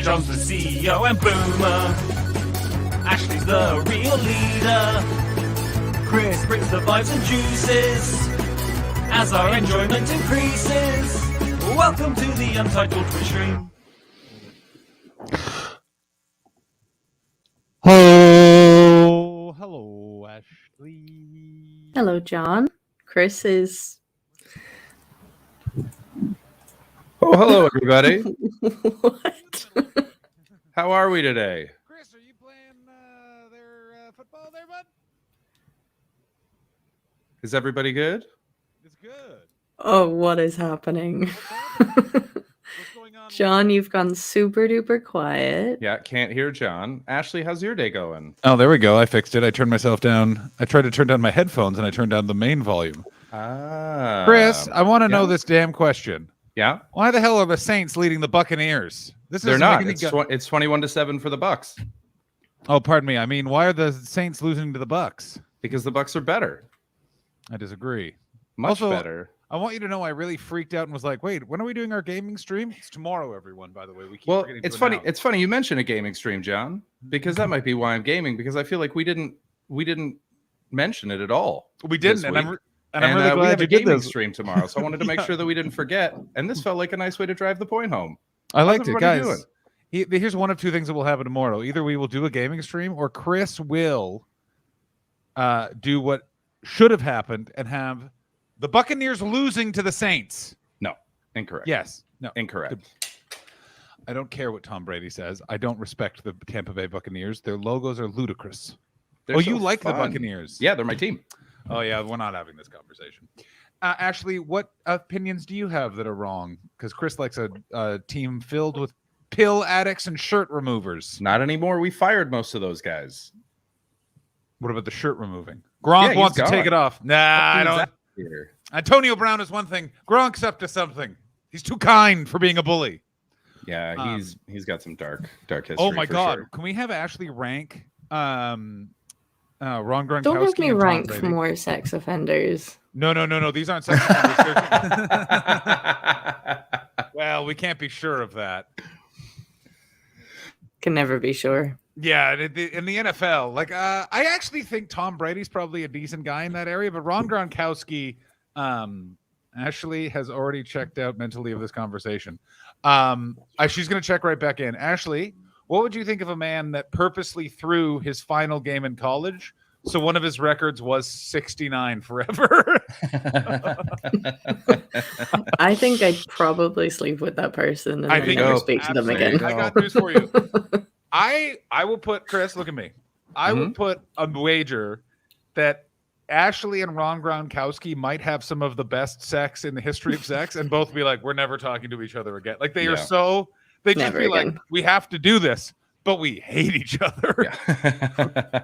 John's the CEO and Boomer. Ashley's the real leader. Chris brings the vibes and juices as our enjoyment increases. Welcome to the Untitled Twitch stream. Hello, Ashley. Hello, John. Chris is... Oh, hello, everybody. What? How are we today? Chris, are you playing their football there, bud? Is everybody good? It's good. Oh, what is happening? What's going on? John, you've gone super duper quiet. Yeah, can't hear John. Ashley, how's your day going? Oh, there we go. I fixed it. I turned myself down. I tried to turn down my headphones, and I turned down the main volume. Chris, I want to know this damn question. Yeah? Why the hell are the Saints leading the Buccaneers? They're not. It's 21-7 for the Bucks. Oh, pardon me. I mean, why are the Saints losing to the Bucks? Because the Bucks are better. I disagree. Much Also, better. I want you to know I really freaked out and was like, wait, when are we doing our gaming stream? It's tomorrow, everyone, by the way. We keep forgetting to it's funny. announce. It's funny you mention a gaming stream, John, because that might be why I'm gaming, because I feel like we didn't mention it at all. We didn't, and I'm really we glad have you a did gaming this. stream tomorrow, so I wanted to make sure that we didn't forget. And this felt like a nice way to drive the point home. I liked it, everybody guys. Here's one of two things that will happen tomorrow. Either we will do a gaming stream, or Chris will do what should have happened and have the Buccaneers losing to the Saints. No, incorrect. Yes, no, Incorrect. I don't care what Tom Brady says. I don't respect the Tampa Bay Buccaneers. Their logos are ludicrous. They're you so like the fun. Buccaneers? Yeah, they're my team. Oh, yeah, we're not having this conversation. Ashley, what opinions do you have that are wrong? Because Chris likes a team filled with pill addicts and shirt removers. Not anymore. We fired most of those guys. What about the shirt removing? Gronk he's wants to gone. take it off. Nah, I Who's don't. that here? Antonio Brown is one thing. Gronk's up to something. He's too kind for being a bully. Yeah, he's got some dark history. Oh, my for God. sure. Can we have Ashley rank Ron Gronkowski? Don't have me and Tom rank Brady? more sex offenders. No. These aren't sex offenders. Well, we can't be sure of that. Can never be sure. Yeah, in the NFL, like I actually think Tom Brady's probably a decent guy in that area, but Ron Gronkowski, Ashley has already checked out mentally of this conversation. She's going to check right back in. Ashley, what would you think of a man that purposely threw his final game in college? So one of his records was 69 forever. I think I'd probably sleep with that person and then never speak to them absolutely. again. I got news for you. I will put, Chris, look at me. I will put a wager that Ashley and Ron Gronkowski might have some of the best sex in the history of sex and both be like, we're never talking to each other again. Like they are so, they just Never be again. like, we have to do this, but we hate each other. Yeah.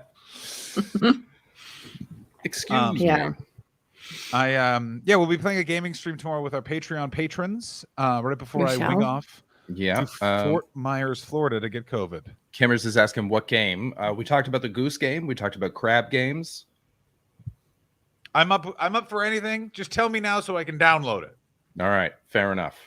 Excuse me. Yeah. We'll be playing a gaming stream tomorrow with our Patreon patrons right before I wing off Yeah. to Fort Myers, Florida to get COVID. Kimmers is asking what game. We talked about the goose game. We talked about crab games. I'm up for anything. Just tell me now so I can download it. All right. Fair enough.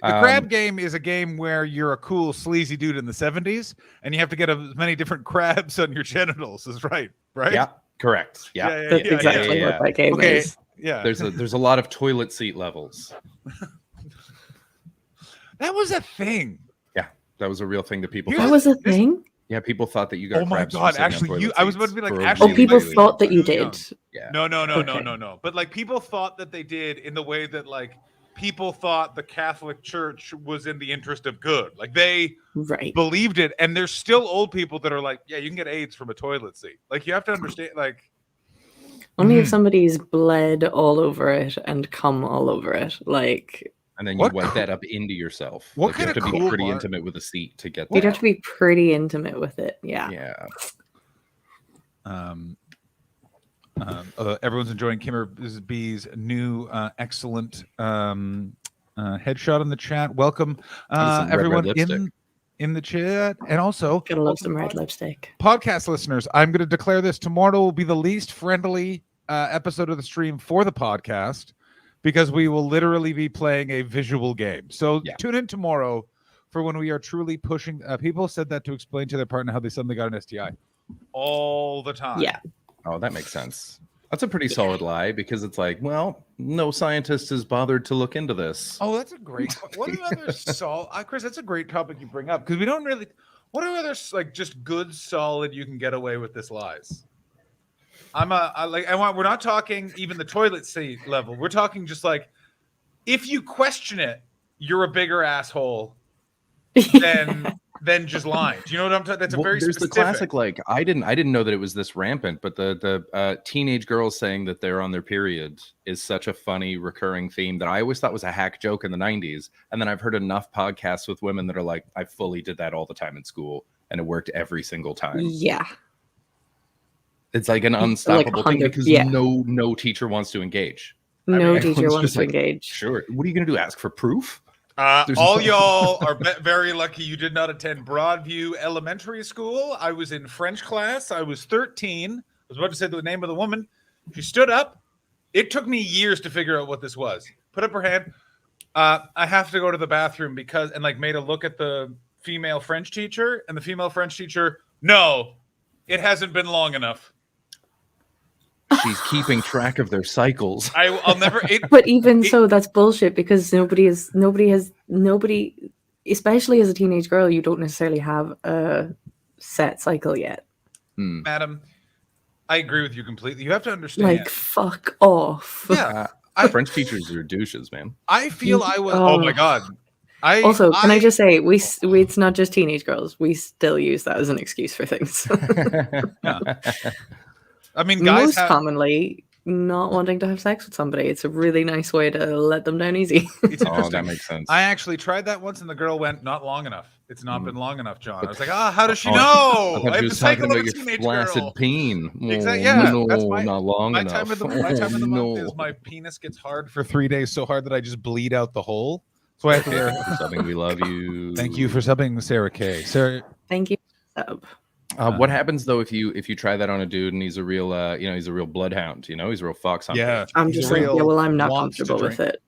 The crab game is a game where you're a cool, sleazy dude in the 70s, and you have to get as many different crabs on your genitals. Is right? Yeah. Correct. Yeah. That's exactly what that game is. Yeah. There's a lot of toilet seat levels. That was a thing. Yeah. That was a real thing that people That was a thing? Yeah, people thought that you got Oh my crabs from God, sitting on actually, toilet I was seats about to be like, for a actually, Oh, people really, really thought that you really young. did. Yeah. No. But like people thought that they did in the way that like people thought the Catholic Church was in the interest of good. Like they believed it, and there's still old people that are like, yeah, you can get AIDS from a toilet seat. Like you have to understand, like only if somebody's bled all over it and cum all over it, like. And then you wipe that up into yourself. What like, kind you have of to be cool pretty bar- intimate with a seat to get You'd that. have to be pretty intimate with it. Yeah. Yeah. Everyone's enjoying Kimmer B's new excellent headshot in the chat. Welcome, everyone in the chat, and also Gotta love some red lipstick. Podcast listeners, I'm going to declare this tomorrow will be the least friendly episode of the stream for the podcast because we will literally be playing a visual game. So tune in tomorrow for when we are truly pushing. People said that to explain to their partner how they suddenly got an STI. All the time. Yeah. Oh, that makes sense. That's a pretty solid lie because it's like, well, no scientist has bothered to look into this. Oh, that's a great. What are other Chris? That's a great topic you bring up because we don't really. What are other like just good solid you can get away with this lies? We're not talking even the toilet seat level. We're talking just like if you question it, you're a bigger asshole than just lying. Do you know what I'm talking? That's a very there's specific. the classic like I didn't know that it was this rampant, but the teenage girls saying that they're on their period is such a funny recurring theme that I always thought was a hack joke in the 90s. And then I've heard enough podcasts with women that are like, I fully did that all the time in school and it worked every single time. Yeah. It's like an unstoppable thing because yeah. no teacher wants to engage. No teacher everyone's wants just to like, engage. Sure. What are you going to do? Ask for proof? All y'all are very lucky you did not attend Broadview Elementary School. I was in French class. I was 13. I was about to say the name of the woman. She stood up. It took me years to figure out what this was. Put up her hand. I have to go to the bathroom because, and like made a look at the female French teacher, and the female French teacher, no, it hasn't been long enough. She's keeping track of their cycles. I'll never. But even so, that's bullshit because nobody, especially as a teenage girl, you don't necessarily have a set cycle yet. Madam, I agree with you completely. You have to understand. Like, fuck off. Yeah. French teachers are douches, man. I feel I was. Oh my god. Can I just say we it's not just teenage girls. We still use that as an excuse for things. Yeah. I mean, guys commonly not wanting to have sex with somebody. It's a really nice way to let them down easy. Oh, that makes sense. I actually tried that once, and the girl went, "Not long enough. It's not been long enough, John." I was like, how does she know? I was talking about your flaccid peen. Exactly. Yeah, no, that's not long enough. My time of the month is my penis gets hard for 3 days, so hard that I just bleed out the hole. So I have to wear. Subbing, we love you. Thank you for subbing, Sarah K. Sarah. Thank you. Sub. What happens though if you try that on a dude and he's a real he's a real bloodhound, he's a real fox hunter? Yeah, I'm just like, I'm not comfortable with it.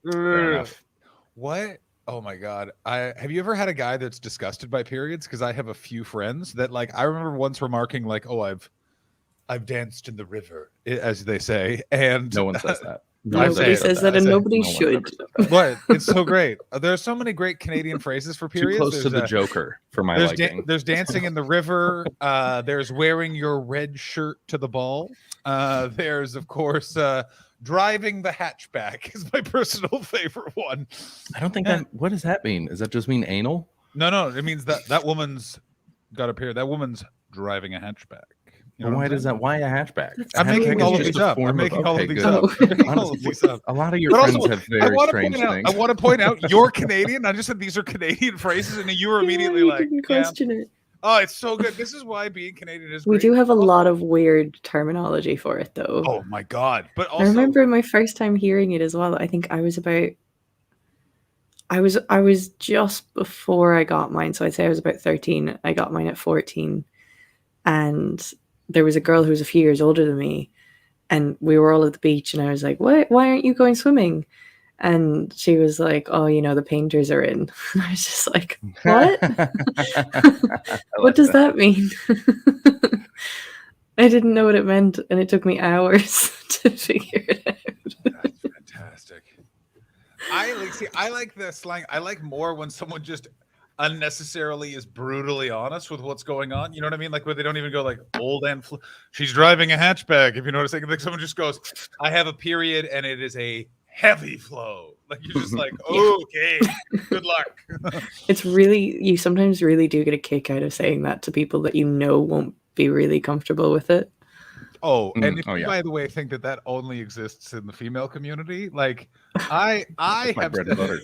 What? Oh my god! Have you ever had a guy that's disgusted by periods? Because I have a few friends that like. I remember once remarking like, "Oh, I've danced in the river," as they say, and no one says that. Nobody says that, and nobody should. What? It's so great. There's so many great Canadian phrases for periods. Too close to the Joker for my liking. There's dancing in the river. There's wearing your red shirt to the ball. There's of course driving the hatchback is my personal favorite one. I don't think that. What does that mean? Does that just mean anal? No. It means that woman's got a period. That woman's driving a hatchback. You know why does that? Why a hatchback? I'm making all of these up. I'm making all of these up. A lot of your friends have very strange things. I want to point out you're Canadian. I just said these are Canadian phrases, and you were immediately like, question it. Oh, it's so good. This is why being Canadian is. We great. do have a lot of weird terminology for it, though. Oh my god! But also, I remember my first time hearing it as well. I think I was just before I got mine, so I'd say I was about 13. I got mine at 14, and there was a girl who was a few years older than me, and we were all at the beach, and I was like, "What? Why aren't you going swimming?" And she was like, "Oh, the painters are in." And I was just like, "What? What does that mean?" I didn't know what it meant, and it took me hours to figure it out. That's fantastic. I like the slang. I like more when someone just unnecessarily is brutally honest with what's going on. You know what I mean? Like where they don't even go like old and she's driving a hatchback. If you know what I'm saying, like someone just goes, "I have a period and it is a heavy flow." Like you're just like, okay, good luck. It's really, you sometimes really do get a kick out of saying that to people that won't be really comfortable with it. Oh, and if you, by the way, think that only exists in the female community, like I have bread and butter.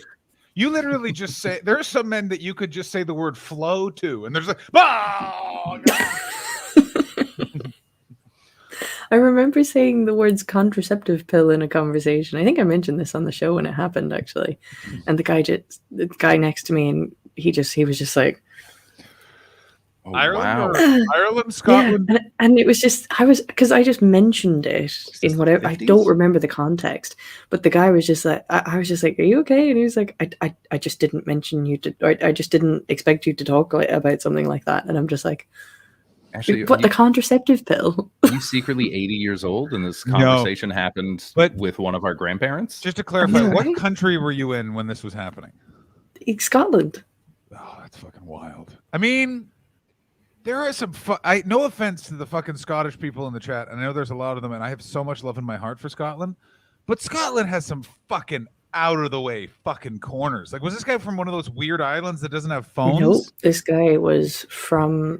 You literally just say, there are some men that you could just say the word flow to, and there's like, oh, no. I remember saying the words contraceptive pill in a conversation. I think I mentioned this on the show when it happened, actually. And the guy next to me, and he was just like, Oh, Ireland, wow. Ireland, Scotland. Yeah, and it was just I just mentioned it in the whatever. I 50s? don't remember the context, but the guy was just like, I was just like, "Are you okay?" And he was like, I just didn't mention you to, or I just didn't expect you to talk about something like that." And I'm just like, Actually, "What, the contraceptive pill?" are you secretly 80 years old and this conversation happened but- with one of our grandparents? Just to clarify, Yeah, what right? country were you in when this was happening? Scotland. Oh, that's fucking wild. I mean, there are some. No offense to the fucking Scottish people in the chat. I know there's a lot of them, and I have so much love in my heart for Scotland. But Scotland has some fucking out of the way fucking corners. Like, was this guy from one of those weird islands that doesn't have phones? Nope. This guy was from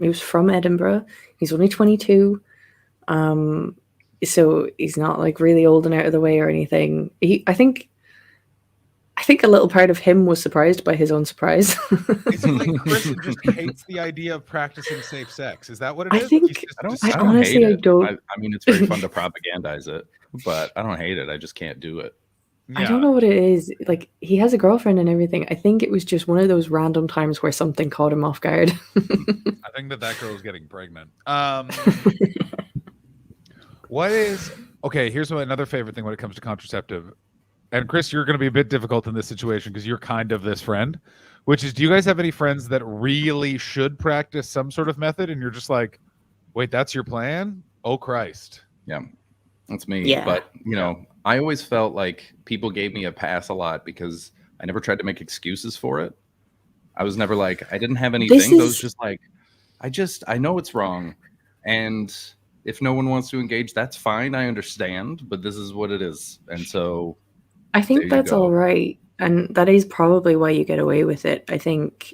Edinburgh. He's only 22. So he's not like really old and out of the way or anything. I think a little part of him was surprised by his own surprise. Is it like Chris just hates the idea of practicing safe sex? Is that what it I is? think- He's just I don't, dis- I I don't honestly, hate I it. don't- I mean, it's very fun to propagandize it, but I don't hate it. I just can't do it. I don't know what it is. Like, he has a girlfriend and everything. I think it was just one of those random times where something caught him off guard. I think that girl's getting pregnant. What is okay? Here's another favorite thing when it comes to contraceptive. And Chris, you're going to be a bit difficult in this situation because you're kind of this friend, which is, do you guys have any friends that really should practice some sort of method? And you're just like, wait, that's your plan? Oh, Christ. Yeah, that's me. Yeah. But, you know, I always felt like people gave me a pass a lot because I never tried to make excuses for it. I was never like, I didn't have anything. Those just like, I know it's wrong. And if no one wants to engage, that's fine. I understand, but this is what it is. And so I think there you that's go. all right. And that is probably why you get away with it. I think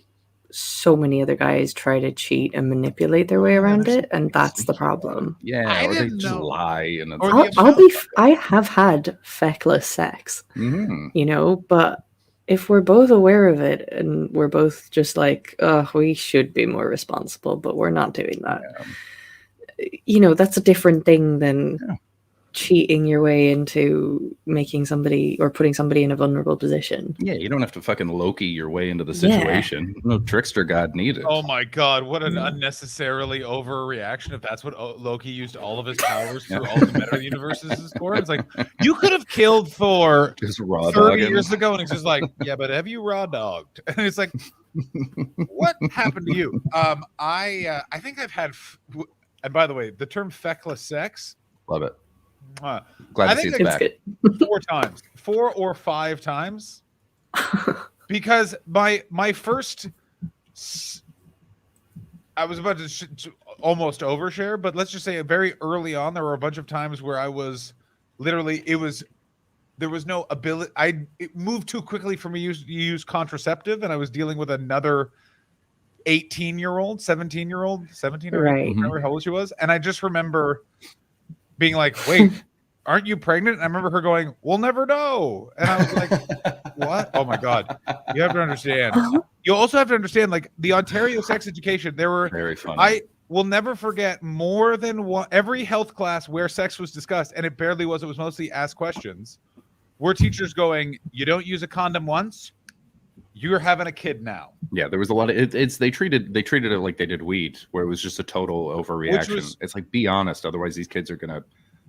so many other guys try to cheat and manipulate their way around there's it, and that's the problem. Yeah, I or they didn't just know. lie and it's Or like, the I have had feckless sex, mhm. you know, but if we're both aware of it and we're both just like, oh, we should be more responsible, but we're not doing that. You know, that's a different thing than cheating your way into making somebody or putting somebody in a vulnerable position. Yeah, you don't have to fucking Loki your way into the Yeah. situation. No trickster god needed. Oh my God, what an unnecessarily overreaction if that's what Loki used all of his powers through all the meta universes for. It's like, you could have killed Thor Just raw 30 dogging. years ago, and he's just like, yeah, but have you raw dogged? And it's like, what happened to you? I think I've had, and by the way, the term feckless sex, Love it. uh, Glad I to see think it's It's back. good. 4 or 5 times, because my first, I was about to almost overshare, but let's just say very early on, there were a bunch of times where I was literally, there was no ability. It moved too quickly for me to use contraceptive, and I was dealing with another 18-year-old, 17-year-old, 17 or 18, Right. I remember how old she was, and I just remember being like, "Wait, aren't you pregnant?" And I remember her going, "We'll never know," and I was like, "What? Oh my God!" You have to understand. You also have to understand, like, the Ontario sex education. There were Very funny. I will never forget more than one every health class where sex was discussed, and it barely was. It was mostly ask questions. Were teachers going, "You don't use a condom once, you're having a kid now." Yeah, there was a lot of it's they treated it like they did weed, where it was just a total overreaction. It's like, be honest, otherwise these kids are gonna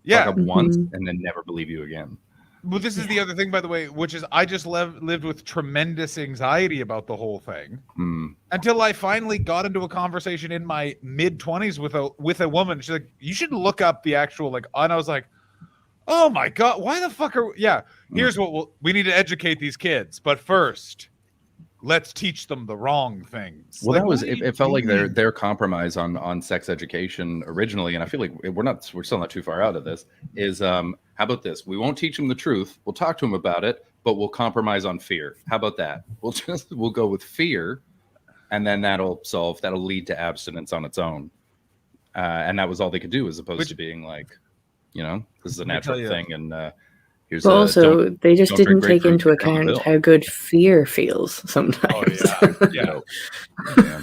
Yeah. fuck up once and then never believe you again. Well, this is the other thing, by the way, which is I just lived with tremendous anxiety about the whole thing until I finally got into a conversation in my mid-20s with a woman. She's like, "You should look up the actual like," and I was like, "Oh my God, why the fuck are?" Yeah, here's what we need to educate these kids, but first, let's teach them the wrong things. Well, Like, that was what do you it felt like mean? their compromise on sex education originally, and I feel like we're still not too far out of this, is how about this? We won't teach them the truth. We'll talk to them about it, but we'll compromise on fear. How about that? We'll go with fear, and then that'll lead to abstinence on its own. And that was all they could do, as opposed to being like, you know, this is a natural thing, and here's But also, they just don't didn't drink take into grapefruit, you're on the account bill. how good fear feels sometimes. Oh yeah, yeah.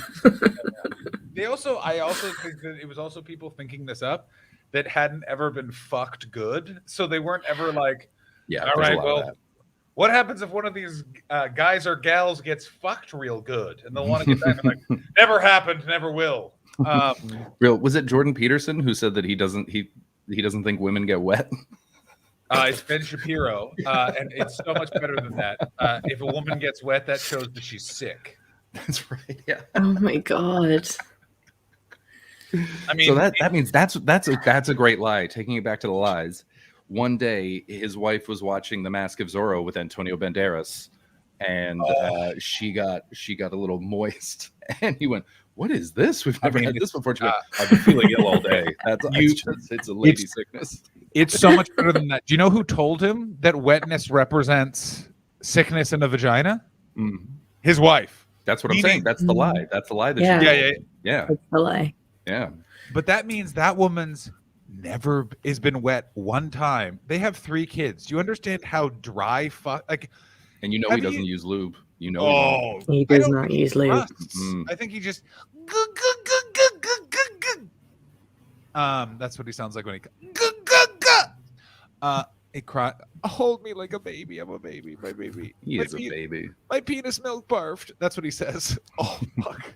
Yeah. I also think that it was also people thinking this up that hadn't ever been fucked good, so they weren't ever like, Yeah, all there's a right, lot of well, that. what happens if one of these guys or gals gets fucked real good, and they'll want to get back? And like, never happened, never will. Real, was it Jordan Peterson who said that he doesn't think women get wet? It's Ben Shapiro, and it's so much better than that. If a woman gets wet, that shows that she's sick. That's right. Yeah. Oh my god. I mean, So that means that's a great lie. Taking it back to the lies. One day, his wife was watching The Mask of Zorro with Antonio Banderas, and she got a little moist, and he went, "What is this? We've never had this before." She went, "I've been feeling ill all day." It's a lady sickness. It's so much better than that. Do you know who told him that wetness represents sickness in the vagina? Mm. His wife. That's what I'm saying. That's the lie. That's the lie. That Yeah. That's the lie. Yeah. But that means that woman's never has been wet one time. They have 3 kids. Do you understand how dry And you know he doesn't use lube. You know. Oh, He does not use lube. I think he just that's what he sounds like when he cry. Hold me like a baby. I'm a baby. My baby. He is a baby. My penis milk barfed. That's what he says. Oh fuck.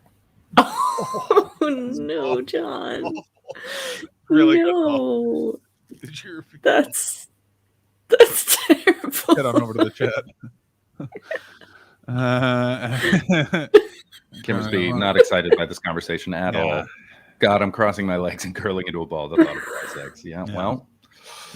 Oh no, John. Really no. good. That's terrible. Head on over to the chat. Kim's not excited by this conversation at all. God, I'm crossing my legs and curling into a ball. The thought of dry sex. Yeah. Well,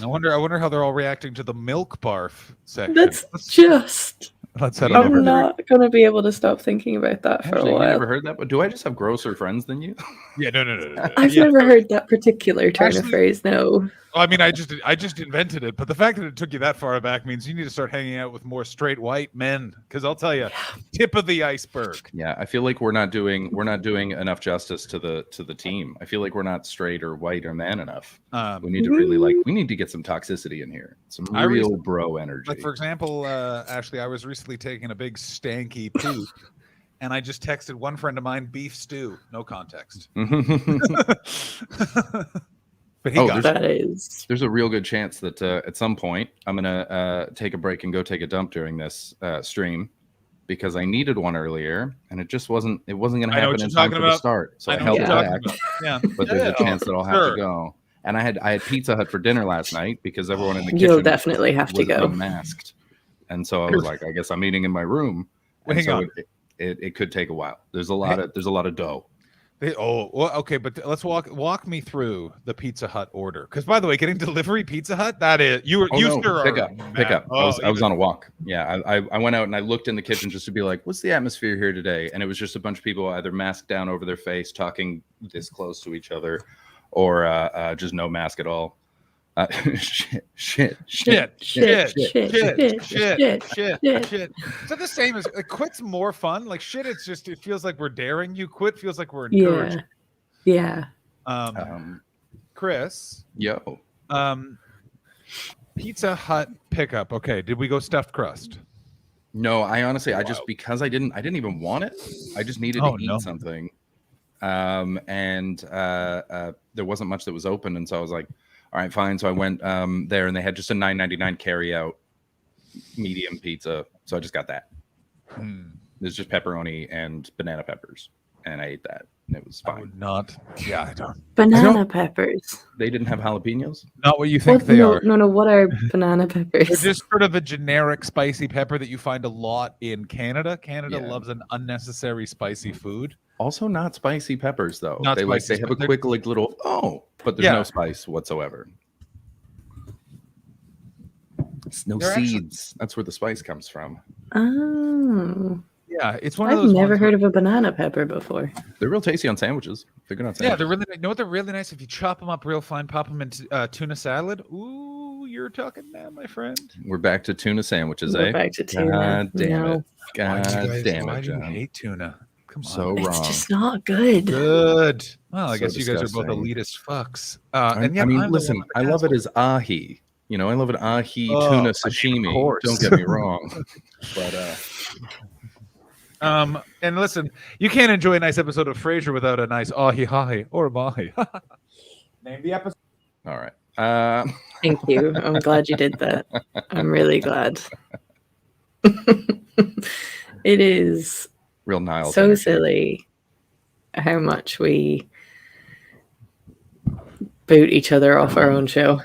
I wonder how they're all reacting to the milk barf section. That's just. Let's head I'm not going to be able to stop thinking about that for a while. You never heard that? But do I just have grosser friends than you? Yeah, no. I've never heard that particular turn of phrase. No. I mean, I just invented it, but the fact that it took you that far back means you need to start hanging out with more straight white men. Because I'll tell you, tip of the iceberg. Yeah, I feel like we're not doing enough justice to the team. I feel like we're not straight or white or man enough. We need to we need to get some toxicity in here, some real bro energy. Like for example, Ashley, I was recently taking a big stanky poop. And I just texted one friend of mine, beef stew, no context. But he got there's a real good chance that at some point I'm gonna take a break and go take a dump during this stream because I needed one earlier and it wasn't gonna happen in time for the start. So I held it back. Yeah. But there's a chance that I'll have to go. And I had Pizza Hut for dinner last night because everyone in the kitchen you'll definitely have to go unmasked. And so I was like, I guess I'm eating in my room. And so it could take a while. There's a lot of dough. Okay, but let's walk me through the Pizza Hut order. Because by the way, getting delivery Pizza Hut, that is pick up. I was on a walk. Yeah, I went out and I looked in the kitchen just to be like, what's the atmosphere here today? And it was just a bunch of people either masked down over their face, talking this close to each other, or just no mask at all. Shit. Is that the same as quit's more fun? Like shit, it feels like we're daring you. Quit feels like we're encouraging. Yeah. Chris. Yo. Pizza Hut pickup. Okay, did we go stuffed crust? No, I honestly, because I didn't even want it. I just needed to eat something. And there wasn't much that was open, and so I was like, all right, fine. So I went there, and they had just a $9.99 carry-out medium pizza. So I just got that. There's just pepperoni and banana peppers, and I ate that, and it was fine. I would not. Yeah, I don't. Banana peppers. They didn't have jalapenos? Not what you think they are. No. What are banana peppers? They're just sort of a generic spicy pepper that you find a lot in Canada. Canada loves an unnecessary spicy food. Also, not spicy peppers though. Not they spicy, they have a quick little but there's no spice whatsoever. It's no seeds. That's where the spice comes from. Oh. Yeah, it's one of those. I've never heard of a banana pepper before. They're real tasty on sandwiches. They're good on sandwiches. Yeah, they're really. You know what? They're really nice if you chop them up real fine, pop them into tuna salad. Ooh, you're talking now, my friend. We're back to tuna sandwiches, We're back to tuna. God damn it! God damn it! Why do you hate tuna? Come on. So wrong. It's just not good. Good. Well, I guess you guys are both elitist fucks. And I mean, listen, I love it as ahi. You know, I love an ahi tuna sashimi. Don't get me wrong. But and listen, you can't enjoy a nice episode of Frasier without a nice ahi or mahi. Name the episode. All right. Thank you. I'm glad you did that. I'm really glad. It is real Nile. So silly how much we boot each other off our own show.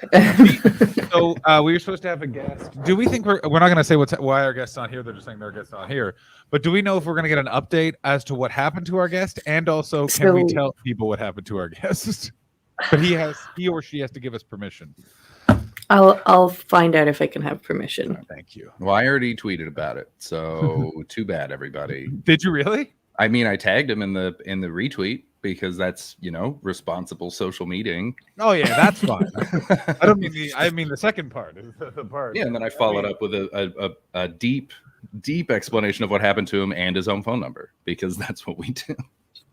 So we were supposed to have a guest. Do we think we're not going to say why our guest's not here? They're just saying their guest's not here. But do we know if we're going to get an update as to what happened to our guest, and also can we tell people what happened to our guest? But he or she has to give us permission. I'll find out if I can have permission. Oh, thank you. Well, I already tweeted about it, so too bad, everybody. Did you really? I mean, I tagged him in the retweet because that's, you know, responsible social meeting. Oh yeah, that's fine. I mean the second part is the part. Yeah, and then I followed up with a deep explanation of what happened to him and his own phone number, because that's what we do.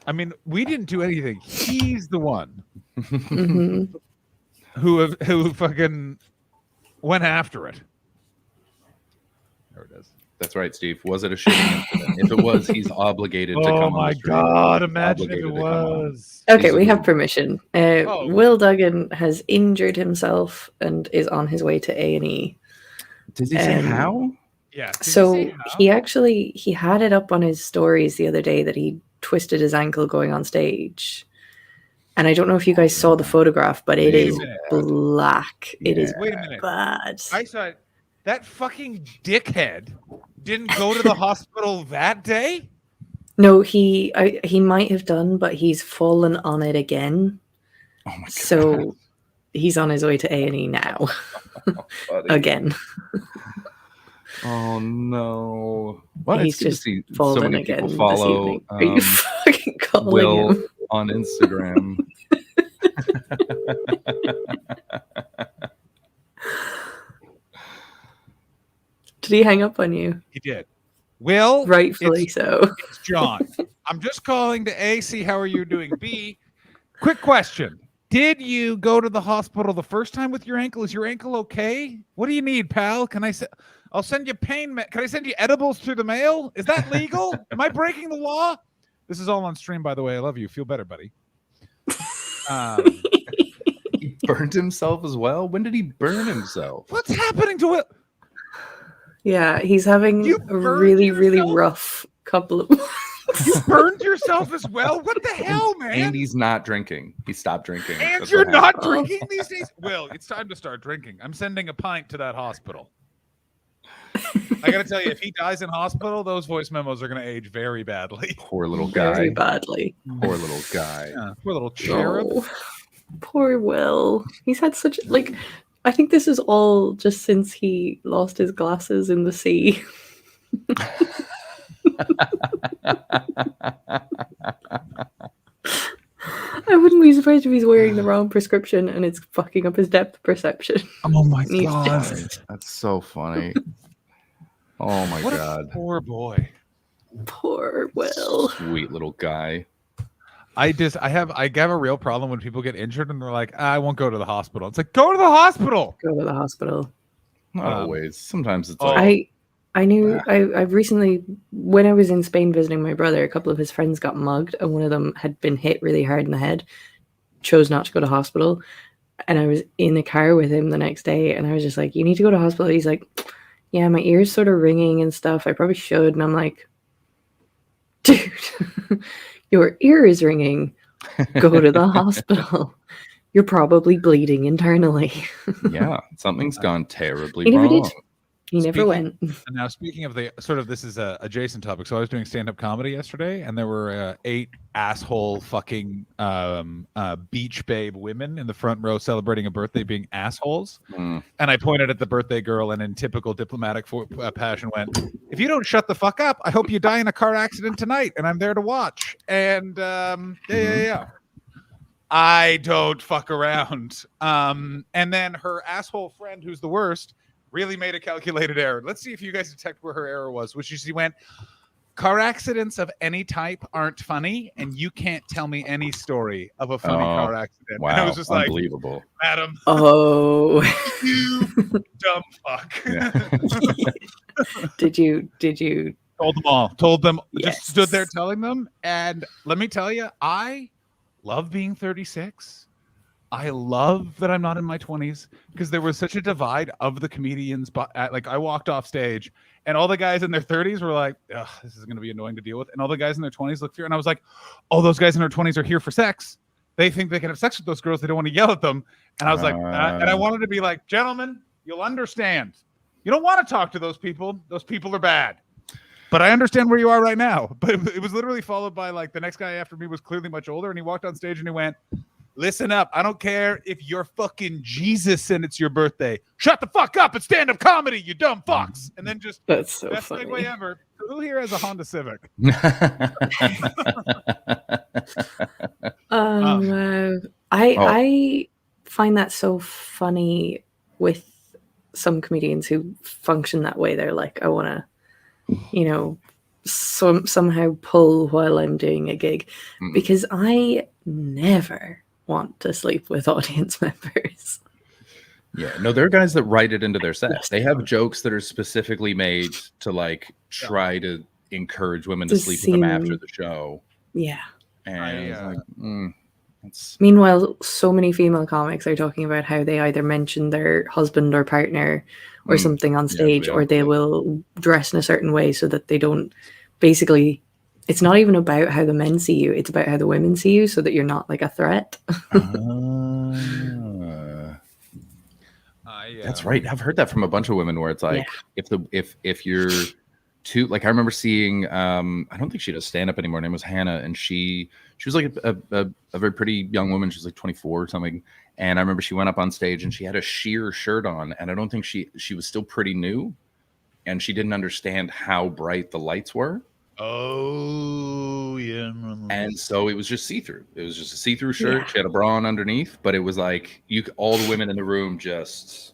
I mean, we didn't do anything. He's the one Mm-hmm. who fucking went after it. There it is. That's right, Steve. Was it a shitty incident? If it was, he's obligated to come. Oh on my the stream. god! Imagine if Obligated it to come on. was. Okay, we have permission. Oh. Will Duggan has injured himself and is on his way to A&E. Does he say how? Yeah. Did So you say how? he had it up on his stories the other day that he twisted his ankle going on stage. And I don't know if you guys saw the photograph, but it is black. It is Wait a minute. bad. I saw it. That fucking dickhead didn't go to the hospital that day. No, he might have done, but he's fallen on it again. Oh my god! So he's on his way to A&E now. Buddy. Again. Oh no! Well, He's it's good to just see so fallen many again people follow this evening. Are you fucking calling Will him? on Instagram. Did he hang up on you? He did. Will, Rightfully so. it's John. I'm just calling to A, see how are you doing. B, quick question. Did you go to the hospital the first time with your ankle? Is your ankle okay? What do you need, pal? I'll send you can I send you edibles through the mail? Is that legal? Am I breaking the law? This is all on stream, by the way. I love you. Feel better, buddy. He burned himself as well. When did he burn himself? What's happening to it? Yeah, he's having You a burned really, really yourself? rough couple of You burned yourself as well? What the hell, man? And he's not drinking. He stopped drinking. And That's you're what not happened. drinking these days? Will, it's time to start drinking. I'm sending a pint to that hospital. I gotta tell you, if he dies in hospital, those voice memos are gonna age very badly. Poor little very guy. badly. Poor little guy. Yeah, poor little cherub. Oh, poor Will. He's had such I think this is all just since he lost his glasses in the sea. I wouldn't be surprised if he's wearing the wrong prescription and it's fucking up his depth perception. Oh my He's god. just- That's so funny. Oh my What god. a poor boy. Poor Will. Sweet little guy. I have a real problem when people get injured and they're like, I won't go to the hospital. It's like, go to the hospital. Go to the hospital. Not always. Sometimes it's oh, like, I knew I recently, when I was in Spain visiting my brother, a couple of his friends got mugged and one of them had been hit really hard in the head, chose not to go to hospital. And I was in the car with him the next day and I was just like, you need to go to hospital. He's like, yeah, my ear's sort of ringing and stuff. I probably should. And I'm like, dude, your ear is ringing. Go to the hospital. You're probably bleeding internally. yeah, something's gone terribly He never wrong. did. He never went. And now, speaking of the sort of, this is a adjacent topic. So I was doing stand-up comedy yesterday, and there were 8 asshole fucking beach babe women in the front row celebrating a birthday, being assholes. Mm. And I pointed at the birthday girl, and in typical diplomatic passion, went, "If you don't shut the fuck up, I hope you die in a car accident tonight, and I'm there to watch." And yeah. I don't fuck around. And then her asshole friend, who's the worst, really made a calculated error. Let's see if you guys detect where her error was, which is she went, car accidents of any type aren't funny, and you can't tell me any story of a funny car accident. Wow, And I was just like, unbelievable. Madam, Oh. you dumb fuck. Yeah. Did you Told them all. Told them, Yes. just stood there telling them. And let me tell you, I love being 36. I love that I'm not in my 20s because there was such a divide of the comedians. But like, I walked off stage and all the guys in their 30s were like, "Ugh, this is going to be annoying to deal with." And all the guys in their 20s looked through and I was like, "Oh, those guys in their 20s are here for sex. they think they can have sex with those girls. They don't want to yell at them. And I was like, and I wanted to be like, gentlemen, you'll understand. You don't want to talk to those people. Those people are bad. But I understand where you are right now. But it was literally followed by like the next guy after me was clearly much older. And he walked on stage and he went, listen up. I don't care if you're fucking Jesus and it's your birthday. Shut the fuck up and stand-up comedy, you dumb fucks. And then just That's so best funny. segue ever. Who here has a Honda Civic? I find that so funny with some comedians who function that way. They're like, I want to, somehow pull while I'm doing a gig, because I never want to sleep with audience members. Yeah, no, there are guys that write it into their set. They have jokes that are specifically made to like try to encourage women to sleep with them after the show. Yeah. And Meanwhile, so many female comics are talking about how they either mention their husband or partner or something on stage, or they will dress in a certain way so that they don't. Basically, it's not even about how the men see you; it's about how the women see you, so that you're not like a threat. That's right. I've heard that from a bunch of women where it's like, if you're too, like, I remember seeing, I don't think she does stand up anymore. Her name was Hannah, and she was like a very pretty young woman. She was like 24 or something. And I remember she went up on stage and she had a sheer shirt on, and I don't think she was still pretty new, and she didn't understand how bright the lights were. Oh yeah. And so it was just see-through. It was just a see-through shirt. She had a bra on underneath, but it was like all the women in the room just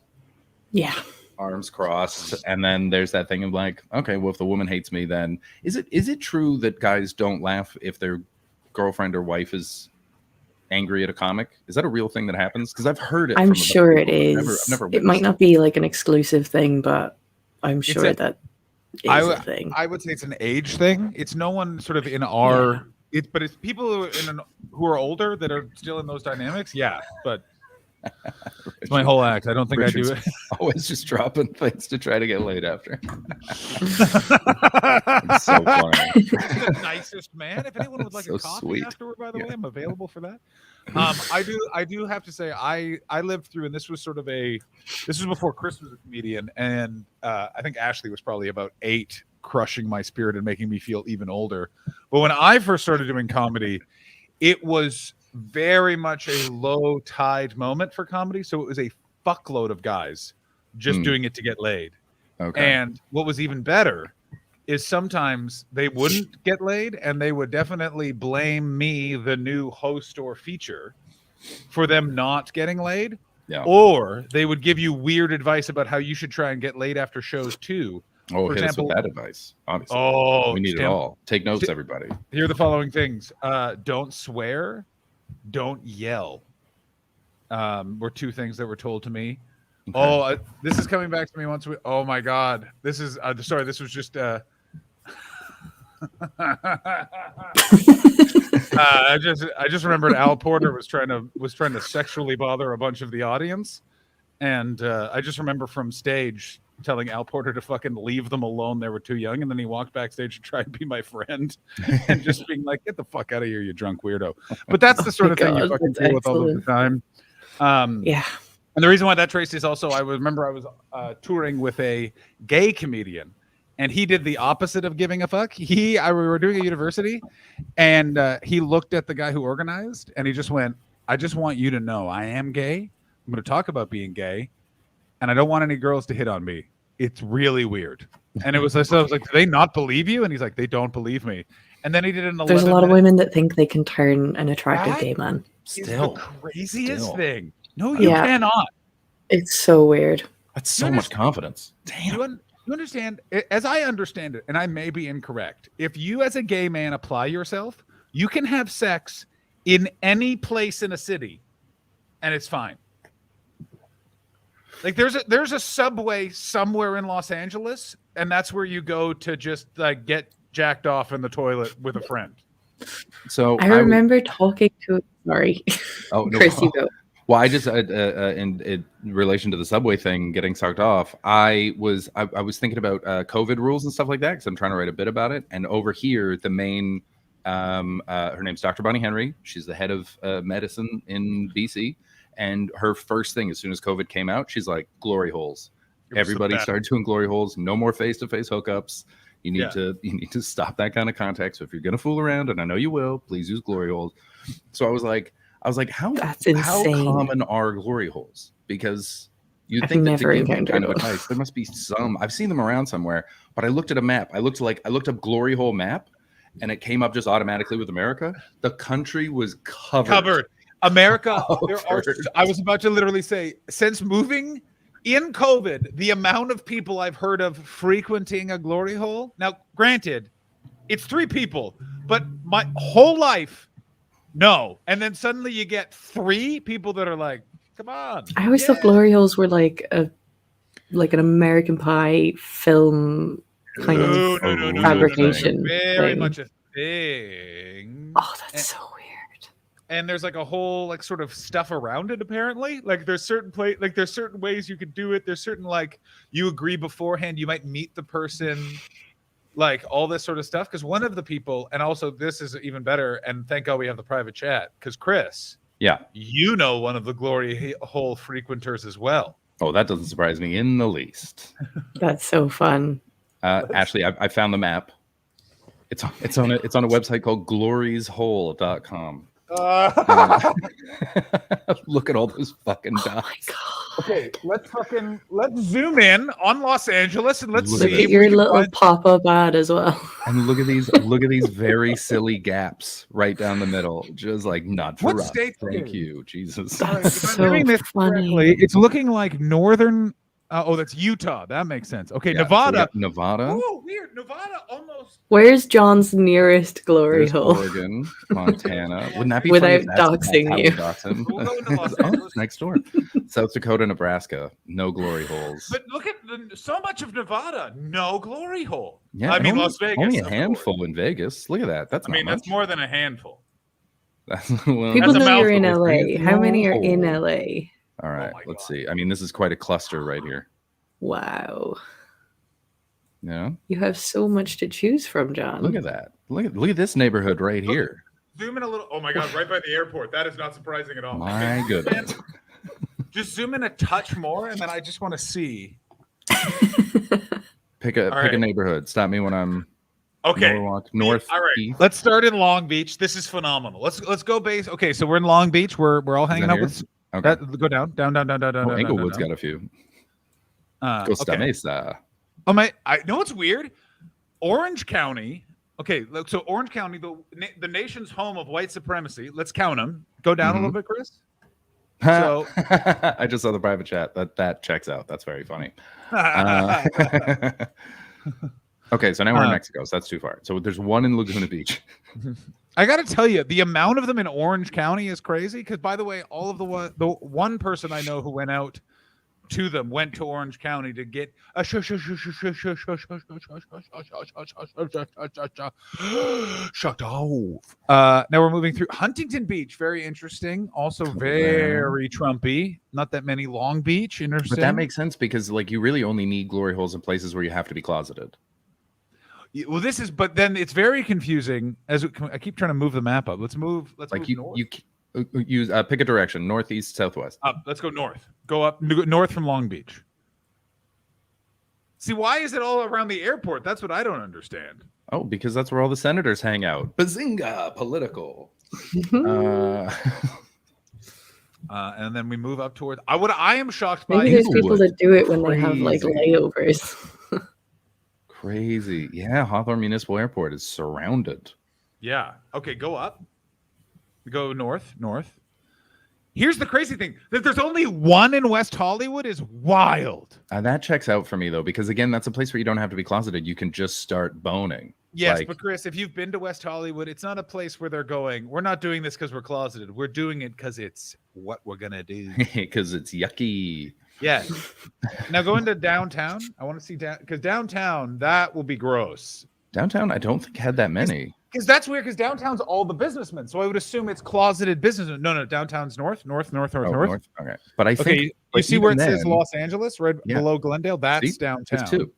arms crossed. And then there's that thing of like, okay, well, if the woman hates me, then is it true that guys don't laugh if their girlfriend or wife is angry at a comic? Is that a real thing that happens? Because I've heard it. I'm sure it is. I've never it might not be like an exclusive thing, but I'm sure that is a thing. I would say it's an age thing. It's no one sort of in our but it's people who are older that are still in those dynamics. Yeah, but it's my whole act. I don't think Richard's I do it. Always just dropping things to try to get laid after. It's so funny. The nicest man. If anyone would like a coffee afterward, by the way, I'm available for that. I do have to say I lived through, and this was before Chris was a comedian, and I think Ashley was probably about 8, crushing my spirit and making me feel even older. But when I first started doing comedy, it was very much a low tide moment for comedy. So it was a fuckload of guys just doing it to get laid. Okay. And what was even better is sometimes they wouldn't get laid, and they would definitely blame me, the new host or feature, for them not getting laid. Yeah. Or they would give you weird advice about how you should try and get laid after shows too. Oh, for example, bad advice. Obviously. We need it all. Take notes, everybody. Here are the following things. Don't swear. Don't yell. Were 2 things that were told to me. Okay. This is coming back to me once. Oh my God. This is sorry. This was just. I just remembered Al Porter was trying to sexually bother a bunch of the audience, and I just remember from stage telling Al Porter to fucking leave them alone. They were too young, and then he walked backstage to try and be my friend, and just being like, "Get the fuck out of here, you drunk weirdo." But that's the sort of thing you fucking deal with all of the time. And the reason why that traced is also I remember I was touring with a gay comedian, and he did the opposite of giving a fuck. We were doing a university, and he looked at the guy who organized, and he just went, "I just want you to know I am gay. I'm going to talk about being gay, and I don't want any girls to hit on me. It's really weird." And I was like, "Do they not believe you?" And he's like, "They don't believe me." And then he did an 11 There's a lot of women that think they can turn an attractive gay man. Still, the craziest thing. No, you cannot. It's so weird. That's so much confidence. Damn. You understand, as I understand it, and I may be incorrect, if you as a gay man apply yourself, you can have sex in any place in a city, and it's fine. Like there's a subway somewhere in Los Angeles, and that's where you go to just like get jacked off in the toilet with a friend. So I remember talking to. Sorry, Chris, you go. Well, I just in relation to the subway thing, getting sucked off. I was thinking about COVID rules and stuff like that because I'm trying to write a bit about it. And over here, the main Her name's Dr. Bonnie Henry. She's the head of medicine in BC. And her first thing, as soon as COVID came out, she's like, glory holes. Everybody started doing glory holes. No more face-to-face hookups. You need to stop that kind of contact. So if you're gonna fool around, and I know you will, please use glory holes. So I was like, how common are glory holes? Because you'd think that to give them kind of advice, there must be some. I've seen them around somewhere, but I looked at a map. I looked up glory hole map, and it came up just automatically with America. The country was covered. America. I was about to literally say, since moving in COVID, the amount of people I've heard of frequenting a glory hole. Now, granted, it's 3 people, but my whole life, no. And then suddenly you get 3 people that are like, come on. I always thought glory holes were like an American Pie film kind of fabrication. Very much a thing. Oh, that's so weird. And there's like a whole like sort of stuff around it. Apparently, like there's certain there's certain ways you could do it. There's certain like you agree beforehand. You might meet the person, like all this sort of stuff. Because one of the people, and also this is even better. And thank God we have the private chat. Because Chris, you know one of the glory hole frequenters as well. Oh, that doesn't surprise me in the least. That's so fun. Ashley, I found the map. It's on a website called glorieshole.com. Look at all those fucking dots. Oh my God. Okay, let's zoom in on Los Angeles and let's see. Look at your little pop-up ad as well. And look at these very silly gaps right down the middle. Just like not for us. Thank you, Jesus. That's so funny. It's looking like northern. That's Utah. That makes sense. Okay, yeah, Nevada. So Nevada. Oh, weird. Nevada almost. Where's John's nearest glory hole? Oregon, Montana. Wouldn't that be without doxing you? We'll go into Los Angeles. Next door. South Dakota, Nebraska. No glory holes. But look at so much of Nevada. No glory hole. Yeah, I mean Las Vegas. Only a handful in Vegas. Look at that. That's that's more than a handful. People know you're in LA. How many are in LA? All right, let's see. I mean, this is quite a cluster right here. Wow. Yeah. You have so much to choose from, John. Look at that. Look at this neighborhood right here. Zoom in a little. Oh my God, right by the airport. That is not surprising at all. My goodness. Just zoom in a touch more, and then I just want to see. Pick a neighborhood. Stop me when I'm north. All right. East. Let's start in Long Beach. This is phenomenal. Let's go base. Okay, so we're in Long Beach. We're all hanging out with. Okay. Go down. Englewood's got a few. Costa Mesa. Oh my! I know it's weird. Orange County. Okay, so Orange County, the nation's home of white supremacy. Let's count them. Go down a little bit, Chris. So I just saw the private chat. That checks out. That's very funny. Okay, so now we're in Mexico, so that's too far. So there's one in Laguna Beach. I got to tell you, the amount of them in Orange County is crazy. Because, by the way, all of the one person I know who went out to them went to Orange County to get a shut off. Now we're moving through Huntington Beach. Very interesting. Also very Trumpy. Not that many Long Beach. Interesting. But that makes sense because like you really only need glory holes in places where you have to be closeted. Well, but then it's very confusing. I keep trying to move the map up. Let's move. Let's move north. You pick a direction: north, east, southwest. Let's go north. Go up north from Long Beach. See, why is it all around the airport? That's what I don't understand. Oh, because that's where all the senators hang out. Bazinga, political. And then we move up towards. I am shocked by. Maybe there's people that do it when they have like layovers. Crazy. Yeah, Hawthorne Municipal Airport is surrounded. Yeah. Okay, go up. We go north. Here's the crazy thing. That there's only one in West Hollywood is wild. That checks out for me, though, because, again, that's a place where you don't have to be closeted. You can just start boning. Yes, but, Chris, if you've been to West Hollywood, it's not a place where they're going, we're not doing this because we're closeted. We're doing it because it's what we're going to do. Because it's yucky. Yes. Now go into downtown. I want to see because downtown, that will be gross. Downtown, I don't think had that many. Because that's weird. Because downtown's all the businessmen, so I would assume it's closeted businessmen. No, downtown's north. Okay, but I think you see where it says Los Angeles, right below Glendale. That's downtown. There's two.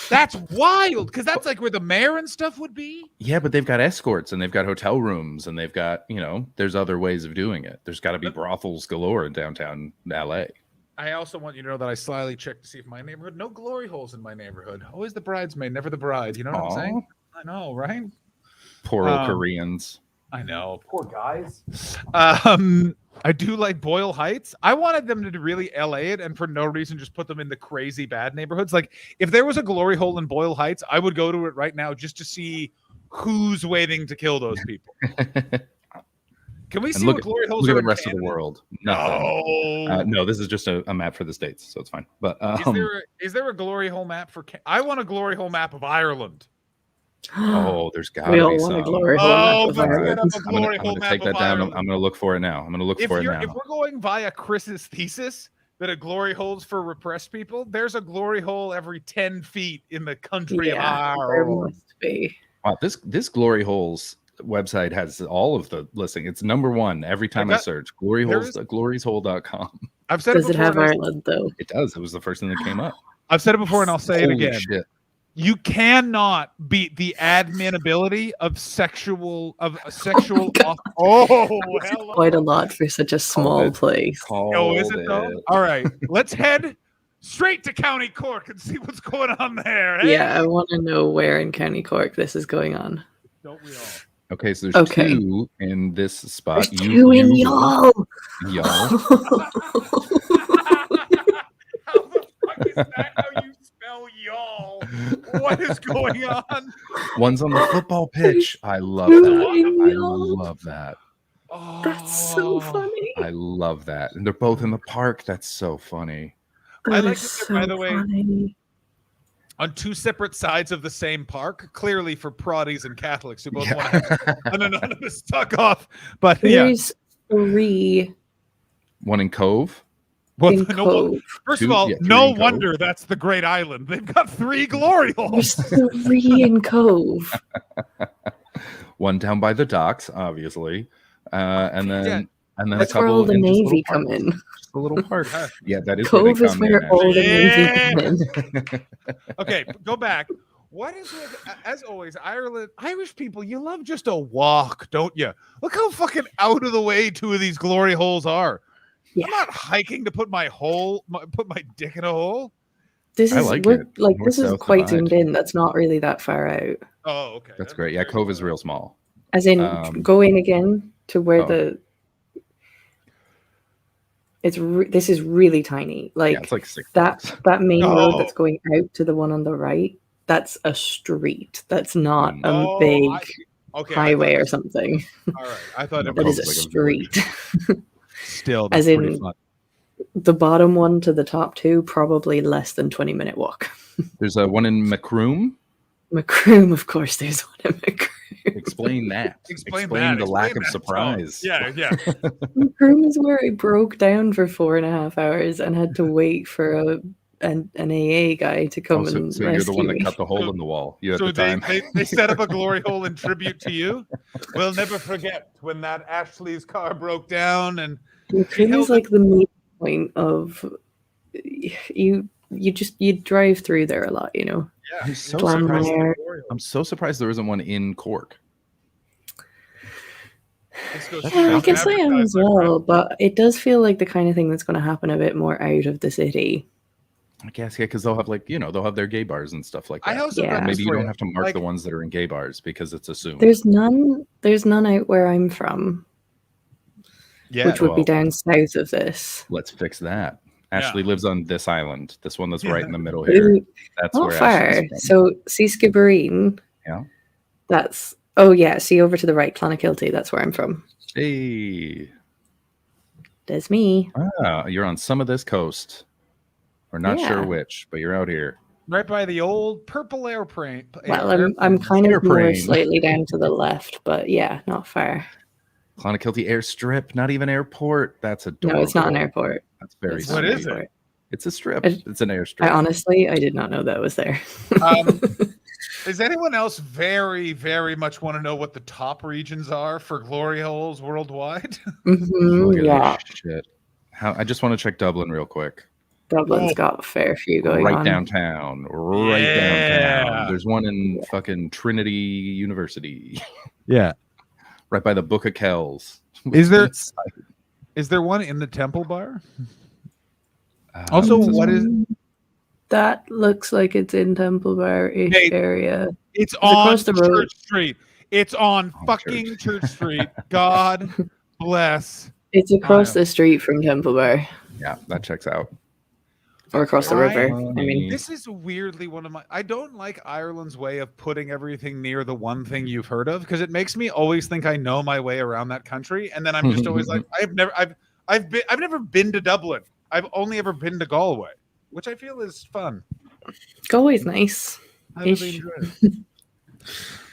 That's wild, because that's like where the mayor and stuff would be. Yeah, but they've got escorts and they've got hotel rooms and they've got, there's other ways of doing it. There's got to be brothels galore in downtown LA. I also want you to know that I slyly checked to see if my neighborhood, no glory holes in my neighborhood. Always the bridesmaid, never the bride. You know what I'm saying? I know, right? Poor old Koreans. I know. Poor guys. I do like Boyle Heights. I wanted them to really LA it and for no reason just put them in the crazy bad neighborhoods. Like if there was a glory hole in Boyle Heights, I would go to it right now just to see who's waiting to kill those people. Can we see what glory holes are in the in rest Canada? of the world? Nothing. No, this is just a map for the States, so it's fine. But is there a glory hole map for? I want a glory hole map of Ireland. Oh, there's got to We be all want some. a glory hole map of Ireland. I'm going to take that down. I'm going to look for it now. I'm going to look for it now. If we're going via Chris's thesis that a glory hole's for repressed people, there's a glory hole every 10 feet in the country of There Ireland. must be. Wow, this glory holes website has all of the listing. It's number one every time I search. Glorieshole.com. I've said Does it it before. have Ireland though? It does. It was the first thing that came up. I've said it before and I'll say it Holy again. shit. You cannot beat the admin ability of sexual. Hello. Quite a lot for such a small place. Oh, is it though? All right, let's head straight to County Cork and see what's going on there. Hey? Yeah, I want to know where in County Cork this is going on. Don't we all? Okay, so there's two in this spot. There's two in y'all. Y'all. How the fuck is that how you spell y'all? What is going on? One's on the football pitch. I love that. I love that. Oh, That's so funny. I love that. And they're both in the park. That's so funny. I That like is that they're, by the way, funny. on two separate sides of the same park, clearly for Proddies and Catholics who both want to have an anonymous tuck off. But There's three One in Cove. Well, in Cove. first Two- of all, yeah, three no in Cove. wonder that's the Great Island. They've got 3 glory There's holes. 3 in Cove. One down by the docks, obviously, and then That's a where couple all the in just little Navy parks. come in. Just a little park. Yeah, that is Cove where is they come where in, all the Yeah. Navy come in. Okay, go back. What is it? As always, Irish people, you love just a walk, don't you? Look how fucking out of the way 2 of these glory holes are. Yeah. I'm not hiking to put my dick in a hole. This I is like we're, it. like North this is South quite divide. zoomed in. That's not really that far out. Oh, okay. That's great. Yeah, Cove is real small. As in, go in again to where oh. this is really tiny. Like, Yeah, it's like 6 that main Oh. road that's going out to the one on the right. That's a street. That's not a Oh, big highway or something. All right, I thought it That was is a like a street. still As that's pretty in- fun. The bottom one to the top 2, probably less than 20-minute walk. There's a one in Macroom. Macroom, of course, there's one in Macroom. Explain that. Explain the that. lack of Explain that. surprise. Yeah. Macroom is where I broke down for 4.5 hours and had to wait for an AA guy to come So and you're the rescue one that me. cut the hole in the wall. You at So the time. they set up a glory hole in tribute to you. We'll never forget when that Ashley's car broke down and Macroom is like the meet point of you drive through there a lot, you know. yeah, I'm so Glam surprised. there. I'm so surprised there isn't one in Cork. Yeah, I guess I am as well, but it does feel like the kind of thing that's going to happen a bit more out of the city. I guess, yeah, because they'll have their gay bars and stuff like that. I also Yeah. got this Maybe you for don't have to mark Like, the ones that are in gay bars because it's assumed. There's none out where I'm from, Yeah, which would be well. down south of this. Let's fix that. Yeah. Ashley lives on this island, this one that's right in the middle here. Ooh, That's not where far. Ashley's from. So see Skibbereen. Yeah. See over to the right, Clonakilty. That's where I'm from. Hey, There's me. you're on some of this coast. We're not Yeah. sure which, but you're out here. right by the old purple airplane. Well, I'm kind of more Airplane. slightly down to the left, but yeah, not far. Clonakilty Airstrip, not even airport. That's adorable. No, it's not an airport. That's very It's sweet. What not an is it? airport. It's a strip. I- It's an airstrip. I did not know that was there. Does anyone else very, very much want to know what the top regions are for glory holes worldwide? Mhm, Look at yeah. this shit. I just want to check Dublin real quick. Dublin's got a fair few going right on. downtown. There's one in fucking Trinity University, Yeah. right by the Book of Kells. Is there one in the Temple Bar? Also, what is that? Looks like it's in Temple Bar-ish Nate, area. it's It's on across the road. Church Street. It's on fucking Church Street. God bless. It's across Ohio. the street from Temple Bar, Yeah, that checks out. or across the river. I mean, This is weirdly one of my. I don't like Ireland's way of putting everything near the one thing you've heard of, because it makes me always think I know my way around that country, and then I'm just always like, I've never been to Dublin. I've only ever been to Galway, which I feel is fun. Galway's nice. I really enjoy it.